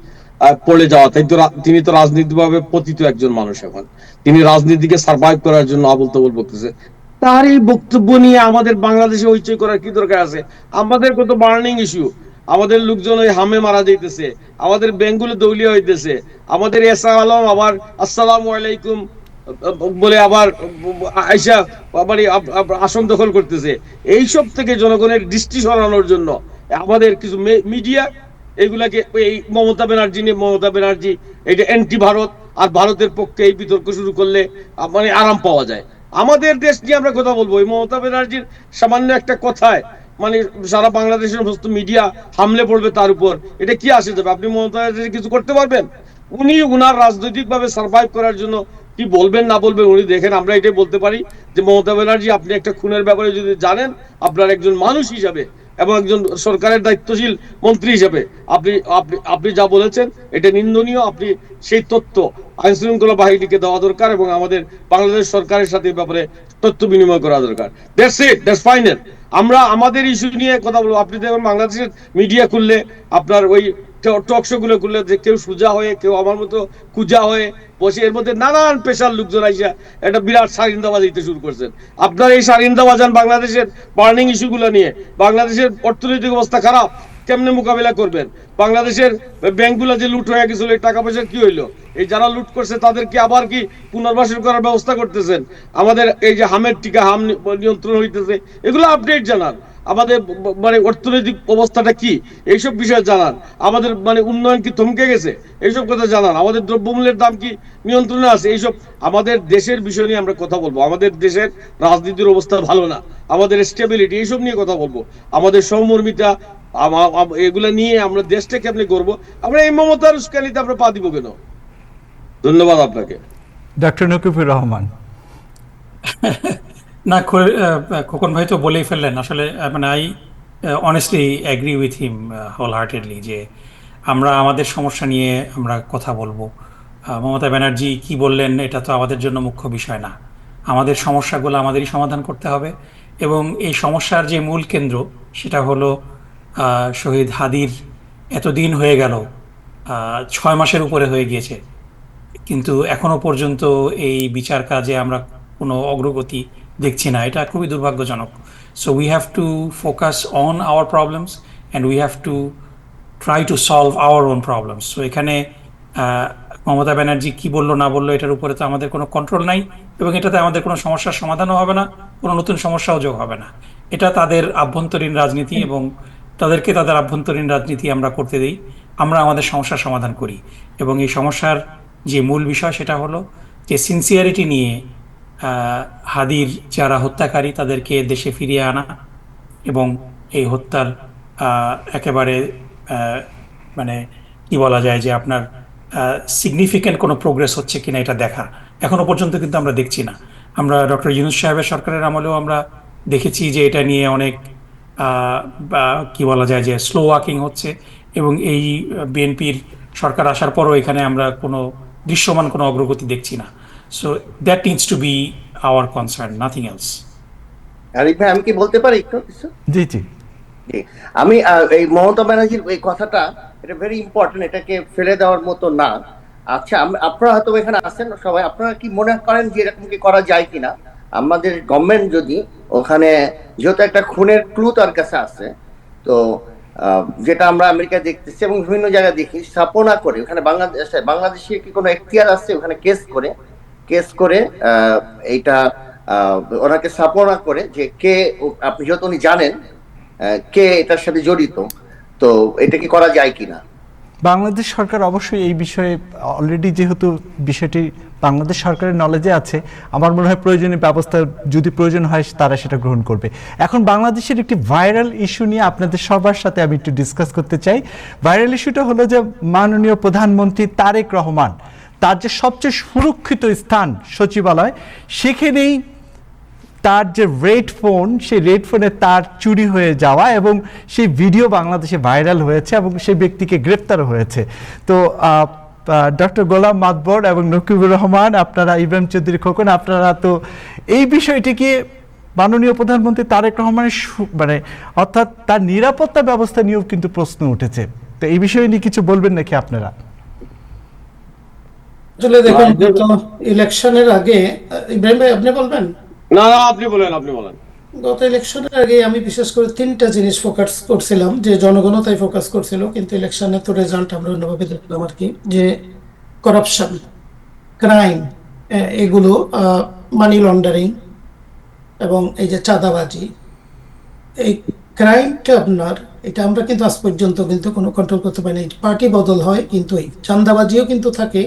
পড়ে যাওয়া, তিনি তো রাজনীতিভাবে পতিত একজন মানুষ, এখন তিনি রাজনীতিকে সার্ভাইভ করার জন্য আবল তাবল বলতেছে। তার এই বক্তব্য নিয়ে আমাদের বাংলাদেশে হইচই করার কি দরকার আছে? আমাদের কত বার্নিং ইস্যু, আমাদের লোকজন ওই হামে মারা যাইতেছে, আমাদের ব্যাংকগুলো দৌলিয়া হইতেছে, আমাদের এসা আলম আবার আসসালামু আলাইকুম বলে আবার আইসা আবার আসন দখল করতেছে। এইসব থেকে জনগণের দৃষ্টি সরানোর জন্য আমাদের কিছু মিডিয়া এগুলাকে এই মমতা ব্যানার্জি এটা অ্যান্টি ভারত আর ভারতের পক্ষে এই বিতর্ক শুরু করলে মানে আরাম পাওয়া যায়। আমাদের দেশ নিয়ে আমরা কথা বলবো, এই মমতা ব্যানার্জির সামান্য একটা কথায় মানে সারা বাংলাদেশের সমস্ত মিডিয়া হামলে পড়বে তার উপর, এটা কি আসে যাবে? আপনি মমতা ব্যানার্জি কিছু করতে পারবেন? উনি উনার রাজনৈতিক ভাবে সার্ভাইভ করার জন্য কি বলবেন না বলবেন উনি দেখেন। আমরা এটাই বলতে পারি যে মমতা ব্যানার্জি, আপনি একটা খুনের ব্যাপারে যদি জানেন, আপনার একজন মানুষ হিসাবে এবং একজন সরকারের দায়িত্বশীল মন্ত্রী হিসাবে আপনি যা বলেছেন এটা নিন্দনীয়। আপনি সেই তথ্য আইন শৃঙ্খলা বাহিনীকে দেওয়া দরকার এবং আমাদের বাংলাদেশ সরকারের সাথে এই ব্যাপারে তথ্য বিনিময় করা দরকার। That's it, that's final. আমরা আমাদের ইস্যু নিয়ে কথা বলবো। আপনি দেখবেন বাংলাদেশের মিডিয়া খুললে, আপনার ওই টক শো গুলো খুললে, যে কেউ সুজা হয়ে, কেউ আমার মতো কুজা হয়ে বসে, এর মধ্যে নানান পেশার লোকজন আইসা একটা বিরাট সারিন্দাবাজ দিতে শুরু করছেন। আপনার এই সারিন্দাবাজান বাংলাদেশের বার্নিং ইস্যুগুলো নিয়ে, বাংলাদেশের অর্থনৈতিক অবস্থা খারাপ, কেমনে মোকাবিলা করবেন? বাংলাদেশের ব্যাংকগুলো যে লুট হয়ে গেছিল, এই টাকা পয়সা কি হইলো? এই যারা লুট করছে তাদেরকে আবার কি পুনর্বাসন করার ব্যবস্থা করতেছেন? আমাদের এই যে হামের টিকা, হাম নিয়ন্ত্রণ হইতেছে, এগুলো আপডেট জানান। আমাদের মানে অর্থনৈতিক অবস্থাটা কি, এইসব বিষয়ে জানান। আমাদের মানে উন্নয়ন কি থমকে গেছে, এইসব কথা জানান। আমাদের দ্রব্যমূল্যের দাম কি নিয়ন্ত্রণে আছে? এইসব আমাদের দেশের বিষয় নিয়ে আমরা কথা বলবো। আমাদের দেশের রাজনীতির অবস্থা ভালো না, আমাদের স্টেবিলিটি, এইসব নিয়ে কথা বলবো। আমাদের সহমর্মিতা, এগুলা নিয়ে আমরা দেশটা কেমনি করবো। আমরা এই মমতার উস্কানিতে আমরা পা দিব কেন? ধন্যবাদ আপনাকে। ডক্টর নকিবুর রহমান। না, খোকন ভাই তো বলেই ফেললেন আসলে। মানে I honestly agree with him wholeheartedly যে আমরা আমাদের সমস্যা নিয়ে আমরা কথা বলবো। মমতা ব্যানার্জি কি বললেন এটা তো আমাদের জন্য মুখ্য বিষয় না। আমাদের সমস্যাগুলো আমাদেরই সমাধান করতে হবে, এবং এই সমস্যার যে মূল কেন্দ্র সেটা হলো শহীদ হাদির এতদিন হয়ে গেল, 6 মাসের উপরে হয়ে গিয়েছে, কিন্তু এখনো পর্যন্ত এই বিচার কাজে আমরা কোনো অগ্রগতি দেখছি না। এটা খুবই দুর্ভাগ্যজনক। So we have to focus on our problems and we have to try to solve our own problems. So এখানে মমতা ব্যানার্জি কি বললো না বললো এটার উপরে তো আমাদের কোনো কন্ট্রোল নাই, এবং এটাতে আমাদের কোনো সমস্যার সমাধানও হবে না, কোনো নতুন সমস্যাও যোগ হবে না। এটা তাদের আভ্যন্তরীণ রাজনীতি, এবং তাদেরকে তাদের আভ্যন্তরীণ রাজনীতি আমরা করতে দিই, আমরা আমাদের সমস্যার সমাধান করি। এবং এই সমস্যার যে মূল বিষয় সেটা হলো যে সিনসিয়ারিটি নিয়ে হাদির যারা হত্যাকারী তাদেরকে দেশে ফিরিয়ে আনা, এবং এই হত্যার একেবারে মানে কি বলা যায় যে আপনার সিগনিফিক্যান্ট কোনো প্রোগ্রেস হচ্ছে কিনা এটা দেখা। এখনো পর্যন্ত কিন্তু আমরা দেখছি না। আমরা ডক্টর ইউনূস সাহেবের সরকারের আমলেও আমরা দেখেছি যে এটা নিয়ে অনেক কি বলা যায় যে স্লো ওয়াকিং হচ্ছে, এবং এই বিএনপির সরকার আসার পরও এখানে আমরা কোনো দৃশ্যমান কোনো অগ্রগতি দেখছি না। So that needs to B hour concern, nothing else. Arif ভাই, আমি কি বলতে পারি একটু কিছু? জি জি। আমি এই মমতা ব্যানার্জির এই কথাটা, এটা ভেরি ইম্পর্টেন্ট, এটাকে ফেলে দেওয়ার মতো না। আচ্ছা, আপনারা হয়তো এখানে আছেন সবাই, আপনারা কি মনে করেন যে এরকম কি করা যায় কিনা? আমাদের গভর্নমেন্ট যদি ওখানে, যেহেতু একটা খুনের ক্লু তার কাছে আছে, তো যেটা আমরা আমেরিকায় দেখতেছি এবং বিভিন্ন জায়গায় দেখি, স্থাপনা করে ওখানে বাংলাদেশে কি কোনো এখতিয়ার আছে ওখানে কেস করে এইটা ওনাকে স্থাপনা করে যে কে, আপনি যেহেতু উনি জানেন কে এটার সাথে জড়িত, তো এটা কি করা যায় কিনা? বাংলাদেশ সরকার অবশ্যই এই বিষয়ে অলরেডি, যেহেতু বিষয়টি বাংলাদেশ সরকারের নলেজে আছে, আমার মনে হয় প্রয়োজনীয় ব্যবস্থা যদি প্রয়োজন হয় তারা সেটা গ্রহণ করবে। এখন বাংলাদেশের একটি ভাইরাল ইস্যু নিয়ে আপনাদের সবার সাথে আমি একটু ডিসকাস করতে চাই। ভাইরাল ইস্যুটা হলো যে মাননীয় প্রধানমন্ত্রী তারেক রহমান, তার যে সবচেয়ে সুরক্ষিত স্থান সচিবালয়, সেখানেই তার যে রেড ফোন, সেই রেড ফোনে তার চুরি হয়ে যাওয়া এবং সেই ভিডিও বাংলাদেশে ভাইরাল হয়েছে এবং সেই ব্যক্তিকে গ্রেপ্তারও হয়েছে। তো ডক্টর গোলাম মাতবর এবং নকিবুর রহমান, আপনারা, ইব্রাহিম চৌধুরী খোকন, আপনারা তো এই বিষয়টিকে মাননীয় প্রধানমন্ত্রী তারেক রহমানের মানে অর্থাৎ তার নিরাপত্তা ব্যবস্থা নিয়েও কিন্তু প্রশ্ন উঠেছে। তো এই বিষয়ে নিয়ে কিছু বলবেন নাকি আপনারা? আসলে দেখুন, ইলেকশনের আগে, ইব্রাহিম ভাই আপনি বলবেন? না না, আপনি বলেন, আপনি বলেন। গত ইলেকশনের আগে আমি বিশেষ করে তিনটা জিনিস ফোকাস করছিলাম, যে জনগণও তাই ফোকাস করছিল, কিন্তু ইলেকশনে তো রেজাল্ট আমরা অন্যভাবে দেখলাম আর কি, যে করাপশন, ক্রাইম, এগুলো, মানি লন্ডারিং এবং এই যে চাঁদাবাজি, এই ক্রাইমটা আপনার, এটা আমরা কিন্তু আজ পর্যন্ত কিন্তু কোনো কন্ট্রোল করতে পারি না। পার্টি বদল হয় কিন্তু এই চাঁদাবাজিও কিন্তু থাকে।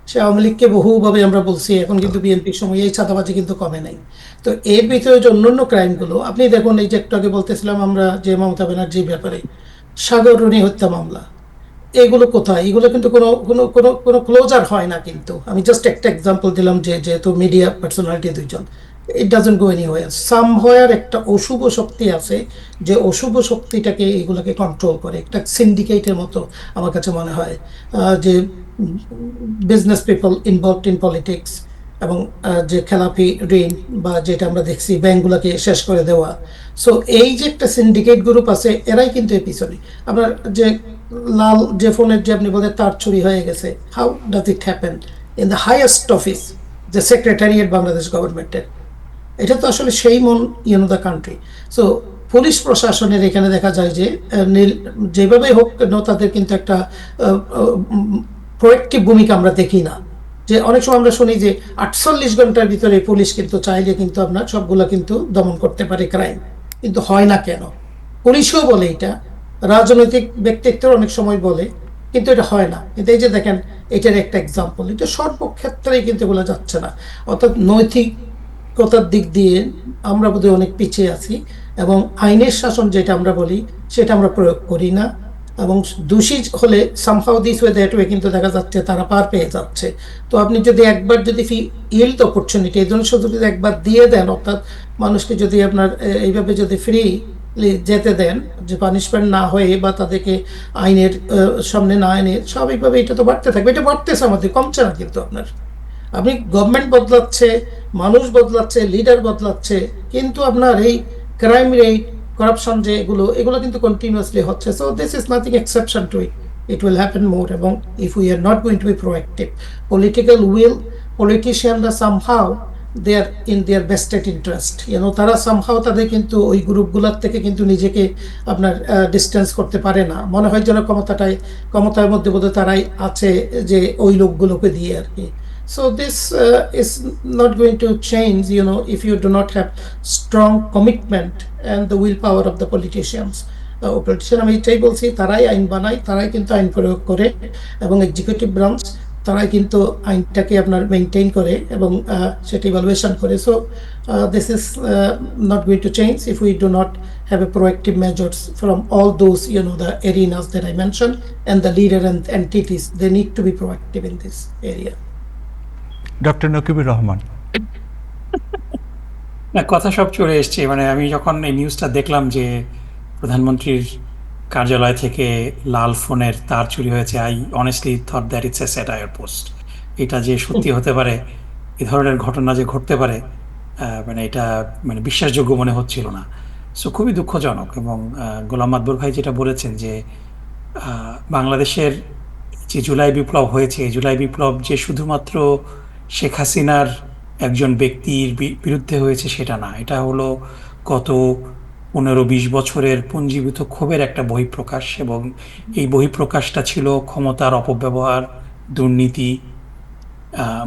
সে আওয়ামী লীগকে বহুভাবে আমরা বলছি, এখন কিন্তু বিএনপির সময় এই চাঁদাবাজি কিন্তু কমে নাই। তো এর ভিতরে যে অন্যান্য ক্রাইমগুলো আপনি দেখুন, এই যে একটু আগে বলতেছিলাম আমরা যে মমতা ব্যানার্জির ব্যাপারে সাগররণী হত্যা মামলা, এগুলো কোথায়? এগুলো কিন্তু কোনো কোনো কোনো কোনো ক্লোজার হয় না। কিন্তু আমি জাস্ট একটা এক্সাম্পল দিলাম, যে যেহেতু মিডিয়া পার্সোনালিটি দুইজন, it doesn't go anywhere. Somewhere একটা অশুভ শক্তি আছে, যে অশুভ শক্তিটাকে এগুলোকে কন্ট্রোল করে, একটা সিন্ডিকেটের মতো আমার কাছে মনে হয়, যে business people involved in politics, এবং যে খেলাপি ঋণ বা যেটা আমরা দেখছি ব্যাংকগুলোকে শেষ করে দেওয়া। সো এই যে একটা সিন্ডিকেট গ্রুপ আছে, এরাই কিন্তু এর পিছনে। আপনার যে লাল যে ফোনের যে আপনি বলেন তার চুরি হয়ে গেছে, how does it happen in the highest office, যে সেক্রেটারিয়েট বাংলাদেশ গভর্নমেন্টের? এটা তো আসলে সেই মন দ্য কান্ট্রি। সো পুলিশ প্রশাসনের এখানে দেখা যায় যে যেভাবে হোক কেন তাদের কিন্তু একটা প্রোয়েক্টিভ ভূমিকা আমরা দেখি না। যে অনেক সময় আমরা শুনি যে 48 ঘন্টার ভিতরে পুলিশ কিন্তু চাইলে কিন্তু আপনার সবগুলো কিন্তু দমন করতে পারে ক্রাইম, কিন্তু হয় না কেন? পুলিশও বলে এটা, রাজনৈতিক ব্যক্তিত্ব অনেক সময় বলে, কিন্তু এটা হয় না। কিন্তু এই যে দেখেন, এটার একটা এক্সাম্পল, এটা সর্বক্ষেত্রেই কিন্তু এগুলো যাচ্ছে না। অর্থাৎ নৈতিকতার দিক দিয়ে আমরা বোধহয় অনেক পিছিয়ে আছি, এবং আইনের শাসন যেটা আমরা বলি সেটা আমরা প্রয়োগ করি না, এবং দোষী হলে somehow this way that way কিন্তু দেখা যাচ্ছে তারা পার পেয়ে যাচ্ছে। তো আপনি যদি একবার যদি ইল্ড অপরচুনিটি, এই ধরনের সুযোগ যদি একবার দিয়ে দেন, অর্থাৎ মানুষকে যদি আপনার এইভাবে যদি ফ্রি যেতে দেন, যে পানিশমেন্ট না হয়ে বা তাদেরকে আইনের সামনে না এনে, স্বাভাবিকভাবে এটা তো বাড়তে থাকবে। এটা বাড়তেছে, আমাদের কমছে না। কিন্তু আপনার, আপনি গভর্নমেন্ট বদলাচ্ছে, মানুষ বদলাচ্ছে, লিডার বদলাচ্ছে, কিন্তু আপনার এই ক্রাইম রেট, করাপশন যে এগুলো কিন্তু কন্টিনিউয়াসলি হচ্ছে। So this is nothing exception to it, it will happen more. এবং if we are not going to be proactive, political will, পলিটিশিয়ানরা somehow they are in their vested interest, তারা somehow তাদের কিন্তু ওই গ্রুপগুলোর থেকে কিন্তু নিজেকে আপনার ডিস্টেন্স করতে পারে না। মনে হয় যেন ক্ষমতার মধ্যে বোধহয় তারাই আছে, যে ওই লোকগুলোকে দিয়ে আর কি। So this is not going to change, if you do not have strong commitment and the willpower of the politicians. Politician আমি এটাই বলছি, তারাই আইন বানায়, তারাই কিন্তু আইন প্রয়োগ করে, এবং এক্সিকিউটিভ ব্রাঞ্চ তারাই কিন্তু আইনটাকে আপনার মেনটেন করে এবং সেটা ইভালুয়েশন করে। So this is not going to change if we do not have a proactive measures from all those the arenas that I mentioned, and the leader and entities, they need to be proactive in this area. Doctor Nakibur Rahman. না, কথা সব চলে এসছে। মানে আমি যখন এই নিউজটা দেখলাম যে প্রধানমন্ত্রীর কার্যালয় থেকে লাল ফোনের তার চুরি হয়েছে, I honestly thought that it's a satire post. এটা যে সত্যি হতে পারে, এ ধরনের ঘটনা যে ঘটতে পারে, মানে এটা মানে বিশ্বাসযোগ্য মনে হচ্ছিল না। সো খুবই দুঃখজনক। এবং গোলাম মাতবর ভাই যেটা বলেছেন যে বাংলাদেশের যে জুলাই বিপ্লব হয়েছে, এই জুলাই বিপ্লব যে শুধুমাত্র শেখ হাসিনার একজন ব্যক্তির বিরুদ্ধে হয়েছে সেটা না, এটা হলো গত 15-20 বছরের পুঞ্জীভূত ক্ষোভের একটা বহিঃপ্রকাশ। এবং এই বহিঃপ্রকাশটা ছিল ক্ষমতার অপব্যবহার, দুর্নীতি,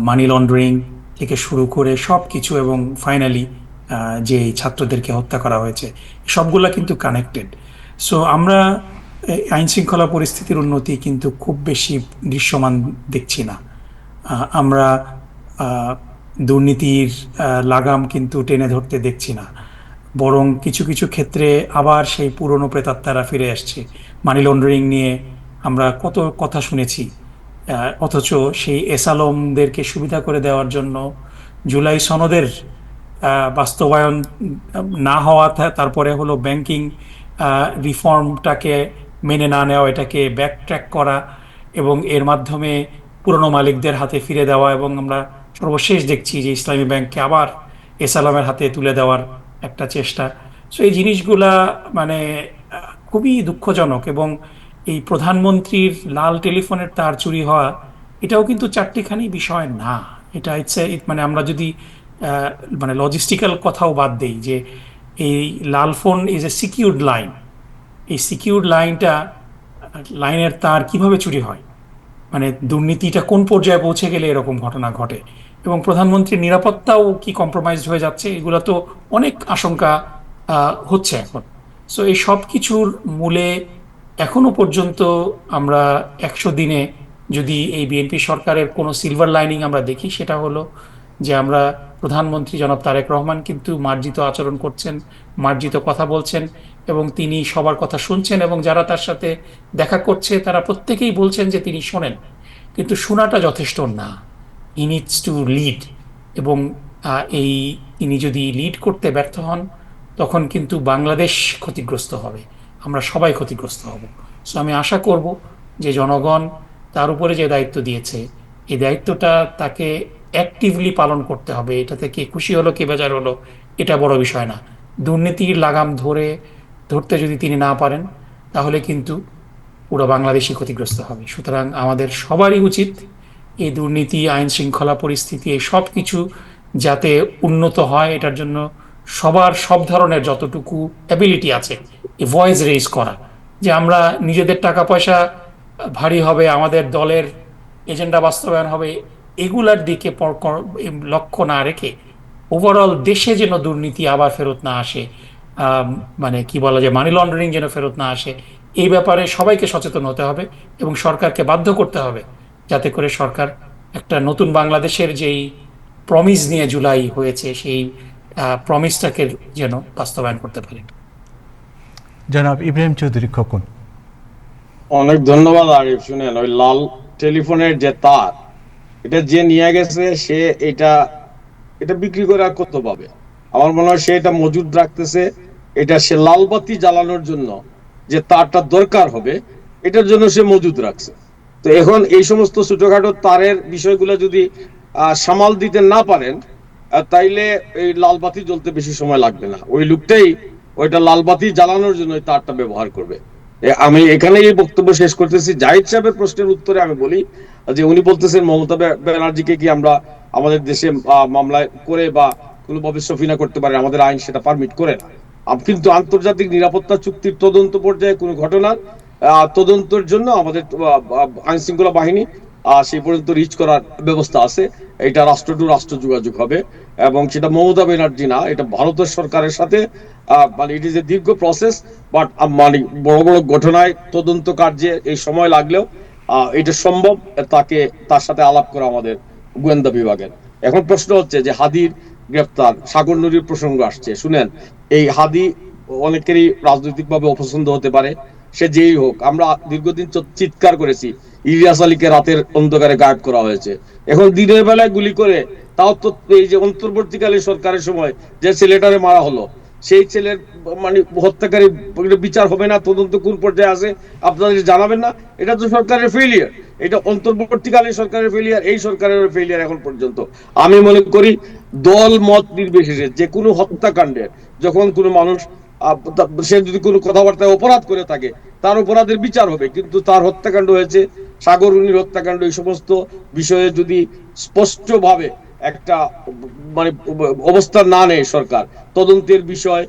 মানি লন্ডারিং থেকে শুরু করে সব কিছু, এবং ফাইনালি যে ছাত্রদেরকে হত্যা করা হয়েছে, সবগুলা কিন্তু কানেক্টেড। সো আমরা আইন শৃঙ্খলা পরিস্থিতির উন্নতি কিন্তু খুব বেশি দৃশ্যমান দেখছি না। আমরা দুর্নীতির লাগাম কিন্তু টেনে ধরতে দেখছি না, বরং কিছু কিছু ক্ষেত্রে আবার সেই পুরনো প্রেতাত্মারা ফিরে আসছে। মানি লন্ডারিং নিয়ে আমরা কত কথা শুনেছি, অথচ সেই এসালমদেরকে সুবিধা করে দেওয়ার জন্য জুলাই সনদের বাস্তবায়ন না হওয়া, তারপরে হলো ব্যাংকিং রিফর্মটাকে মেনে না নেওয়া, এটাকে ব্যাকট্র্যাক করা এবং এর মাধ্যমে পুরনো মালিকদের হাতে ফিরে দেওয়া, এবং আমরা সর্বশেষ দেখছি যে ইসলামী ব্যাংককে আবার এসালামের হাতে তুলে দেওয়ার একটা চেষ্টা। সো এই জিনিসগুলা মানে খুবই দুঃখজনক। এবং এই প্রধানমন্ত্রীর লাল টেলিফোনের তার চুরি হওয়া, এটাও কিন্তু চারটিখানি বিষয় না। এটা ইচ্ছে মানে আমরা যদি মানে লজিস্টিক্যাল কথাও বাদ দেই, যে এই লাল phone is a secured line, এই সিকিউরড লাইনের তার কিভাবে চুরি হয়, মানে দুর্নীতিটা কোন পর্যায়ে পৌঁছে গেলে এরকম ঘটনা ঘটে, এবং প্রধানমন্ত্রীর নিরাপত্তাও কি কম্প্রোমাইজড হয়ে যাচ্ছে, এগুলো তো অনেক আশঙ্কা হচ্ছে এখন। সো এই সব কিছুর মূলে এখনো পর্যন্ত আমরা 100 দিনে যদি এই বিএনপি সরকারের কোনো সিলভার লাইনিং আমরা দেখি, সেটা হলো যে আমরা প্রধানমন্ত্রী জনাব তারেক রহমান কিন্তু মার্জিত আচরণ করছেন, মার্জিত কথা বলছেন, এবং তিনি সবার কথা শুনছেন, এবং যারা তার সাথে দেখা করছে তারা প্রত্যেকেই বলছেন যে তিনি শোনেন, কিন্তু শোনাটা যথেষ্ট না, হি নিডস টু লিড। এবং এই তিনি যদি লিড করতে ব্যর্থ হন, তখন কিন্তু বাংলাদেশ ক্ষতিগ্রস্ত হবে, আমরা সবাই ক্ষতিগ্রস্ত হব। সো আমি আশা করব যে জনগণ তার উপরে যে দায়িত্ব দিয়েছে, এই দায়িত্বটা তাকে অ্যাক্টিভলি পালন করতে হবে। এটা থেকে খুশি হলো কি বেজার হলো এটা বড় বিষয় না, দুর্নীতির লাগাম ধরতে যদি তিনি না পারেন, তাহলে কিন্তু পুরো বাংলাদেশই ক্ষতিগ্রস্ত হবে। সুতরাং আমাদের সবারই উচিত এই দুর্নীতি, আইন শৃঙ্খলা পরিস্থিতি, এই সব কিছু যাতে উন্নত হয়, এটার জন্য সবার সব ধরনের যতটুকু অ্যাবিলিটি আছে এই ভয়েস রেজ করা, যে আমরা নিজেদের টাকা পয়সা ভারী হবে, আমাদের দলের এজেন্ডা বাস্তবায়ন হবে, এগুলার দিকে লক্ষ্য না রেখে ওভারঅল দেশে যেন দুর্নীতি আবার ফেরত না আসে, মানে কি বলা যায়, মানি লন্ডারিং যেন ফেরত না আসে, এই ব্যাপারে সবাইকে সচেতন হতে হবে এবং সরকারকে বাধ্য করতে হবে যাতে করে সরকার একটা নতুন বাংলাদেশের যেই প্রমিস নিয়ে জুলাই হয়েছে, সেই প্রমিসটাকে যেন বাস্তবায়ন করতে পারে। জনাব ইব্রাহিম চৌধুরী খোকন। অনেক ধন্যবাদ আরিফ। শুনেন, ওই লাল টেলিফোনের যে তার, এটা যে নিয়ে গেছে সে এটা বিক্রি করে আর কত পাবে? আমার মনে হয় সে এটা মজুদ রাখতেছে, এটা সে লাল বাতি জ্বালানোর জন্য যে তারটা দরকার হবে এটার জন্য সে মজুদ রাখছে। তো এখন এই সমস্ত ছোটখাটো তারের বিষয়গুলো যদি সামাল দিতে না পারেন, তাইলে এই লাল বাতি জ্বলতে বেশি সময় লাগবে না, ওই লোকটাই ওইটা লাল বাতি জ্বালানোর জন্য ওই তারটা ব্যবহার করবে। আমি এখানে এই বক্তব্য শেষ করতেছি। জাহিদ সাহেবের প্রশ্নের উত্তরে আমি বলি যে উনি বলতেছেন মমতা ব্যানার্জিকে কি আমরা আমাদের দেশে মামলা করে বা কোনোভাবে সফিনা করতে পারে, আমাদের আইন সেটা পারমিট করে না। কিন্তু আন্তর্জাতিক নিরাপত্তা চুক্তির তদন্ত পর্যায়ে কোনো ঘটনার তদন্তের জন্য আমাদের আইন শৃঙ্খলা বাহিনী সেই পর্যন্ত রিচ করার ব্যবস্থা আছে। এটা রাষ্ট্র টু রাষ্ট্র যোগাযোগ হবে, এবং সেটা মমতা ব্যানার্জি না, এটা ভারতের সরকারের সাথে, মানে ইট ইজ এ দীর্ঘ প্রসেস, বাট মানে বড় বড় ঘটনায় তদন্ত কার্যে এই সময় লাগলেও এটা সম্ভব তার সাথে আলাপ করা আমাদের গোয়েন্দা বিভাগের। এখন প্রশ্ন হচ্ছে যে হাদির গ্রেফতার, সাগর নুরির প্রসঙ্গ আসছে। শুনেন, এই হাদি অনেকেরই রাজনৈতিকভাবে অপছন্দ হতে পারে, সে যেই হোক, আমরা দীর্ঘদিন চিৎকার করেছি ইলিয়াস আলীকে রাতের অন্ধকারে গায়েব করা হয়েছে। এখন দিনের বেলায় গুলি করে, তাও তো এই যে অন্তর্বর্তীকালীন সরকারের সময় যে ছেলেটারে মারা হলো, সেই ছেলের মানে হত্যাকারী বিচার হবে না, তদন্ত কোন পর্যায়ে আছে আপনাদের জানাবেন না? এটা তো সরকারের ফেলিয়ার, এটা অন্তর্বর্তীকালীন সরকারের ফেলিয়ার, এই সরকারের ফেলিয়ার এখন পর্যন্ত। আমি মনে করি দল মত নির্বিশেষে যে কোনো হত্যাকাণ্ডের, যখন কোনো মানুষ সে যদি কোনো কথাবার্তায় অপরাধ করে থাকে, তার অপরাধের বিচার হবে, কিন্তু তার হত্যাকাণ্ড হয়েছে, সাগরুনির হত্যাকাণ্ড, এই সমস্ত বিষয়ে যদি স্পষ্টভাবে একটা মানে অবস্থান না নেয় সরকার, তদন্তের বিষয়,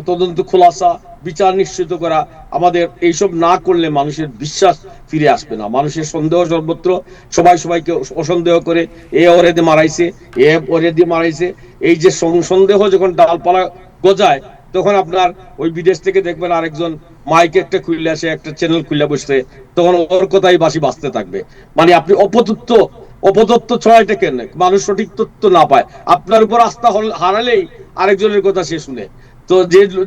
তদন্ত খোলাসা, বিচার নিশ্চিত করা, আমাদের এইসব না করলে মানুষের বিশ্বাস ফিরে আসবে না। মানুষের সন্দেহ সর্বত্র, সবাই সবাইকে অসন্দেহ করে, এ ওরে দিয়ে মারাইছে, এ ওরে দিয়ে মারাইছে, এই যে সন্দেহ যখন ডালপালা গজায়, তখন আপনার ওই বিদেশ থেকে দেখবেন আরেকজন মাইকে একটা খুললে আসে, একটা চ্যানেল খুলে বসছে, তখন ওর কথাই বাসি বাঁচতে থাকবে। মানে আপনি অপতত্ত্ব ছড়াইতে কেন? মানুষ সঠিক তথ্য না পায়, আপনার উপর আস্থা হারালেই আরেকজনের কথা সে শুনে। তো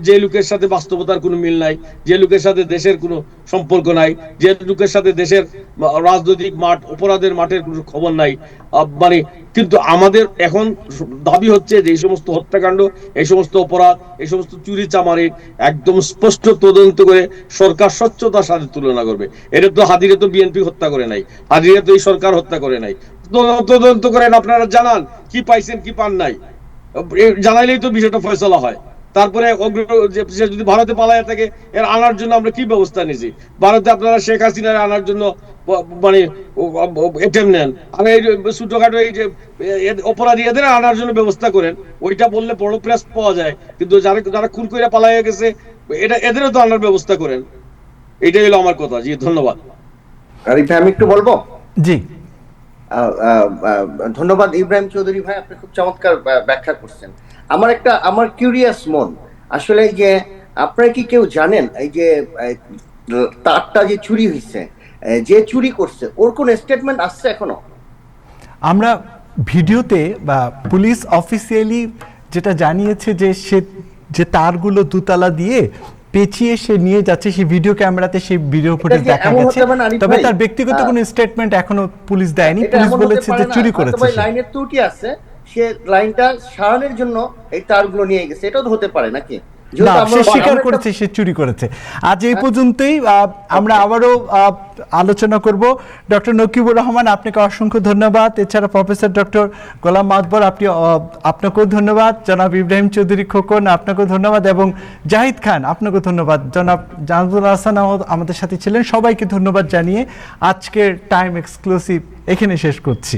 যে লোকের সাথে বাস্তবতার কোনো মিল নাই, যে লোকের সাথে দেশের কোনো সম্পর্ক নাই, যে লোকের সাথে দেশের রাজনৈতিক মাঠ অপরাধের মাঠের কোনো খবর নাই, মানে কিন্তু আমাদের এখন দাবি হচ্ছে যে এই সমস্ত হত্যাকাণ্ড, এই সমস্ত অপরাধ, এই সমস্ত চুরি চামারি একদম স্পষ্ট তদন্ত করে সরকার স্বচ্ছতার সাথে তুলনা করবে। এটা তো হাদিরে তো বিএনপি হত্যা করে নাই, হাদিরে তো এই সরকার হত্যা করে নাই। তদন্ত করেন, আপনারা জানান কি পাইছেন কি পান নাই, জানাইলেই তো বিষয়টা ফয়সলা হয়। তারপরে যদি ভারতে পালায় থাকে, এর আনার জন্য আমরা কি ব্যবস্থা নিয়েছি? ভারতে আপনারা শেখ হাসিনার আনার জন্য মানে অ্যাটেম্প নেন, আমি এই ছোটখাটো এই যে অপরাধী এদের আনার জন্য ব্যবস্থা করেন, ওইটা বললে বড় প্রেস পাওয়া যায়। কিন্তু যারা খুন করে পালাইয়া গেছে, এটা এদেরও তো আনার ব্যবস্থা করেন। এটাই হলো আমার কথা। জি, ধন্যবাদ। আরিফ ভাই, আমি একটু বলবো? জি, ধন্যবাদ ইব্রাহিম চৌধুরী ভাই, আপনি খুব চমৎকার ব্যাখ্যা করছেন। আমার কিউরিয়াস মন আসলে যে আপনারা কি কেউ জানেন এই যে তারটা যে চুরি হয়েছে, যে চুরি করছে ওর কোন স্টেটমেন্ট আসছে এখনো? আমরা ভিডিওতে বা পুলিশ অফিসিয়ালি যেটা জানিয়েছে যে সে যে তারগুলো দুতলা দিয়ে পেঁচিয়ে সে নিয়ে যাচ্ছে, সেই ভিডিও ক্যামেরাতে সেই ভিডিও ফুটেজ দেখা গেছে। তবে তার ব্যক্তিগত কোনো স্টেটমেন্ট এখনো পুলিশ দেয়নি। পুলিশ বলেছে যে চুরি করেছে। লাইনের ত্রুটি আছে, সে লাইনটা সারানোর জন্য এই তারগুলো নিয়ে গেছে, এটাও তো হতে পারে নাকি? না, সে স্বীকার করেছে সে চুরি করেছে। আজ এই পর্যন্তই। আমরা আবারও আলোচনা করব। ডক্টর নকিবুর রহমান, আপনাকে অসংখ্য ধন্যবাদ। এছাড়া প্রফেসর ডক্টর গোলাম মাতবর, আপনাকেও ধন্যবাদ। জনাব ইব্রাহিম চৌধুরী খোকন, আপনাকেও ধন্যবাদ। এবং জাহিদ খান, আপনাকেও ধন্যবাদ। জনাব জাহাজুল হাসান আমাদের সাথে ছিলেন। সবাইকে ধন্যবাদ জানিয়ে আজকের টাইম এক্সক্লুসিভ এখানে শেষ করছি।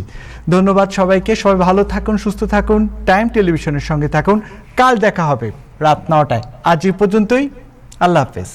ধন্যবাদ সবাইকে। সবাই ভালো থাকুন, সুস্থ থাকুন, টাইম টেলিভিশনের সঙ্গে থাকুন। কাল দেখা হবে রাত 9টায়। আজ এই পর্যন্তই। আল্লাহ হাফেজ।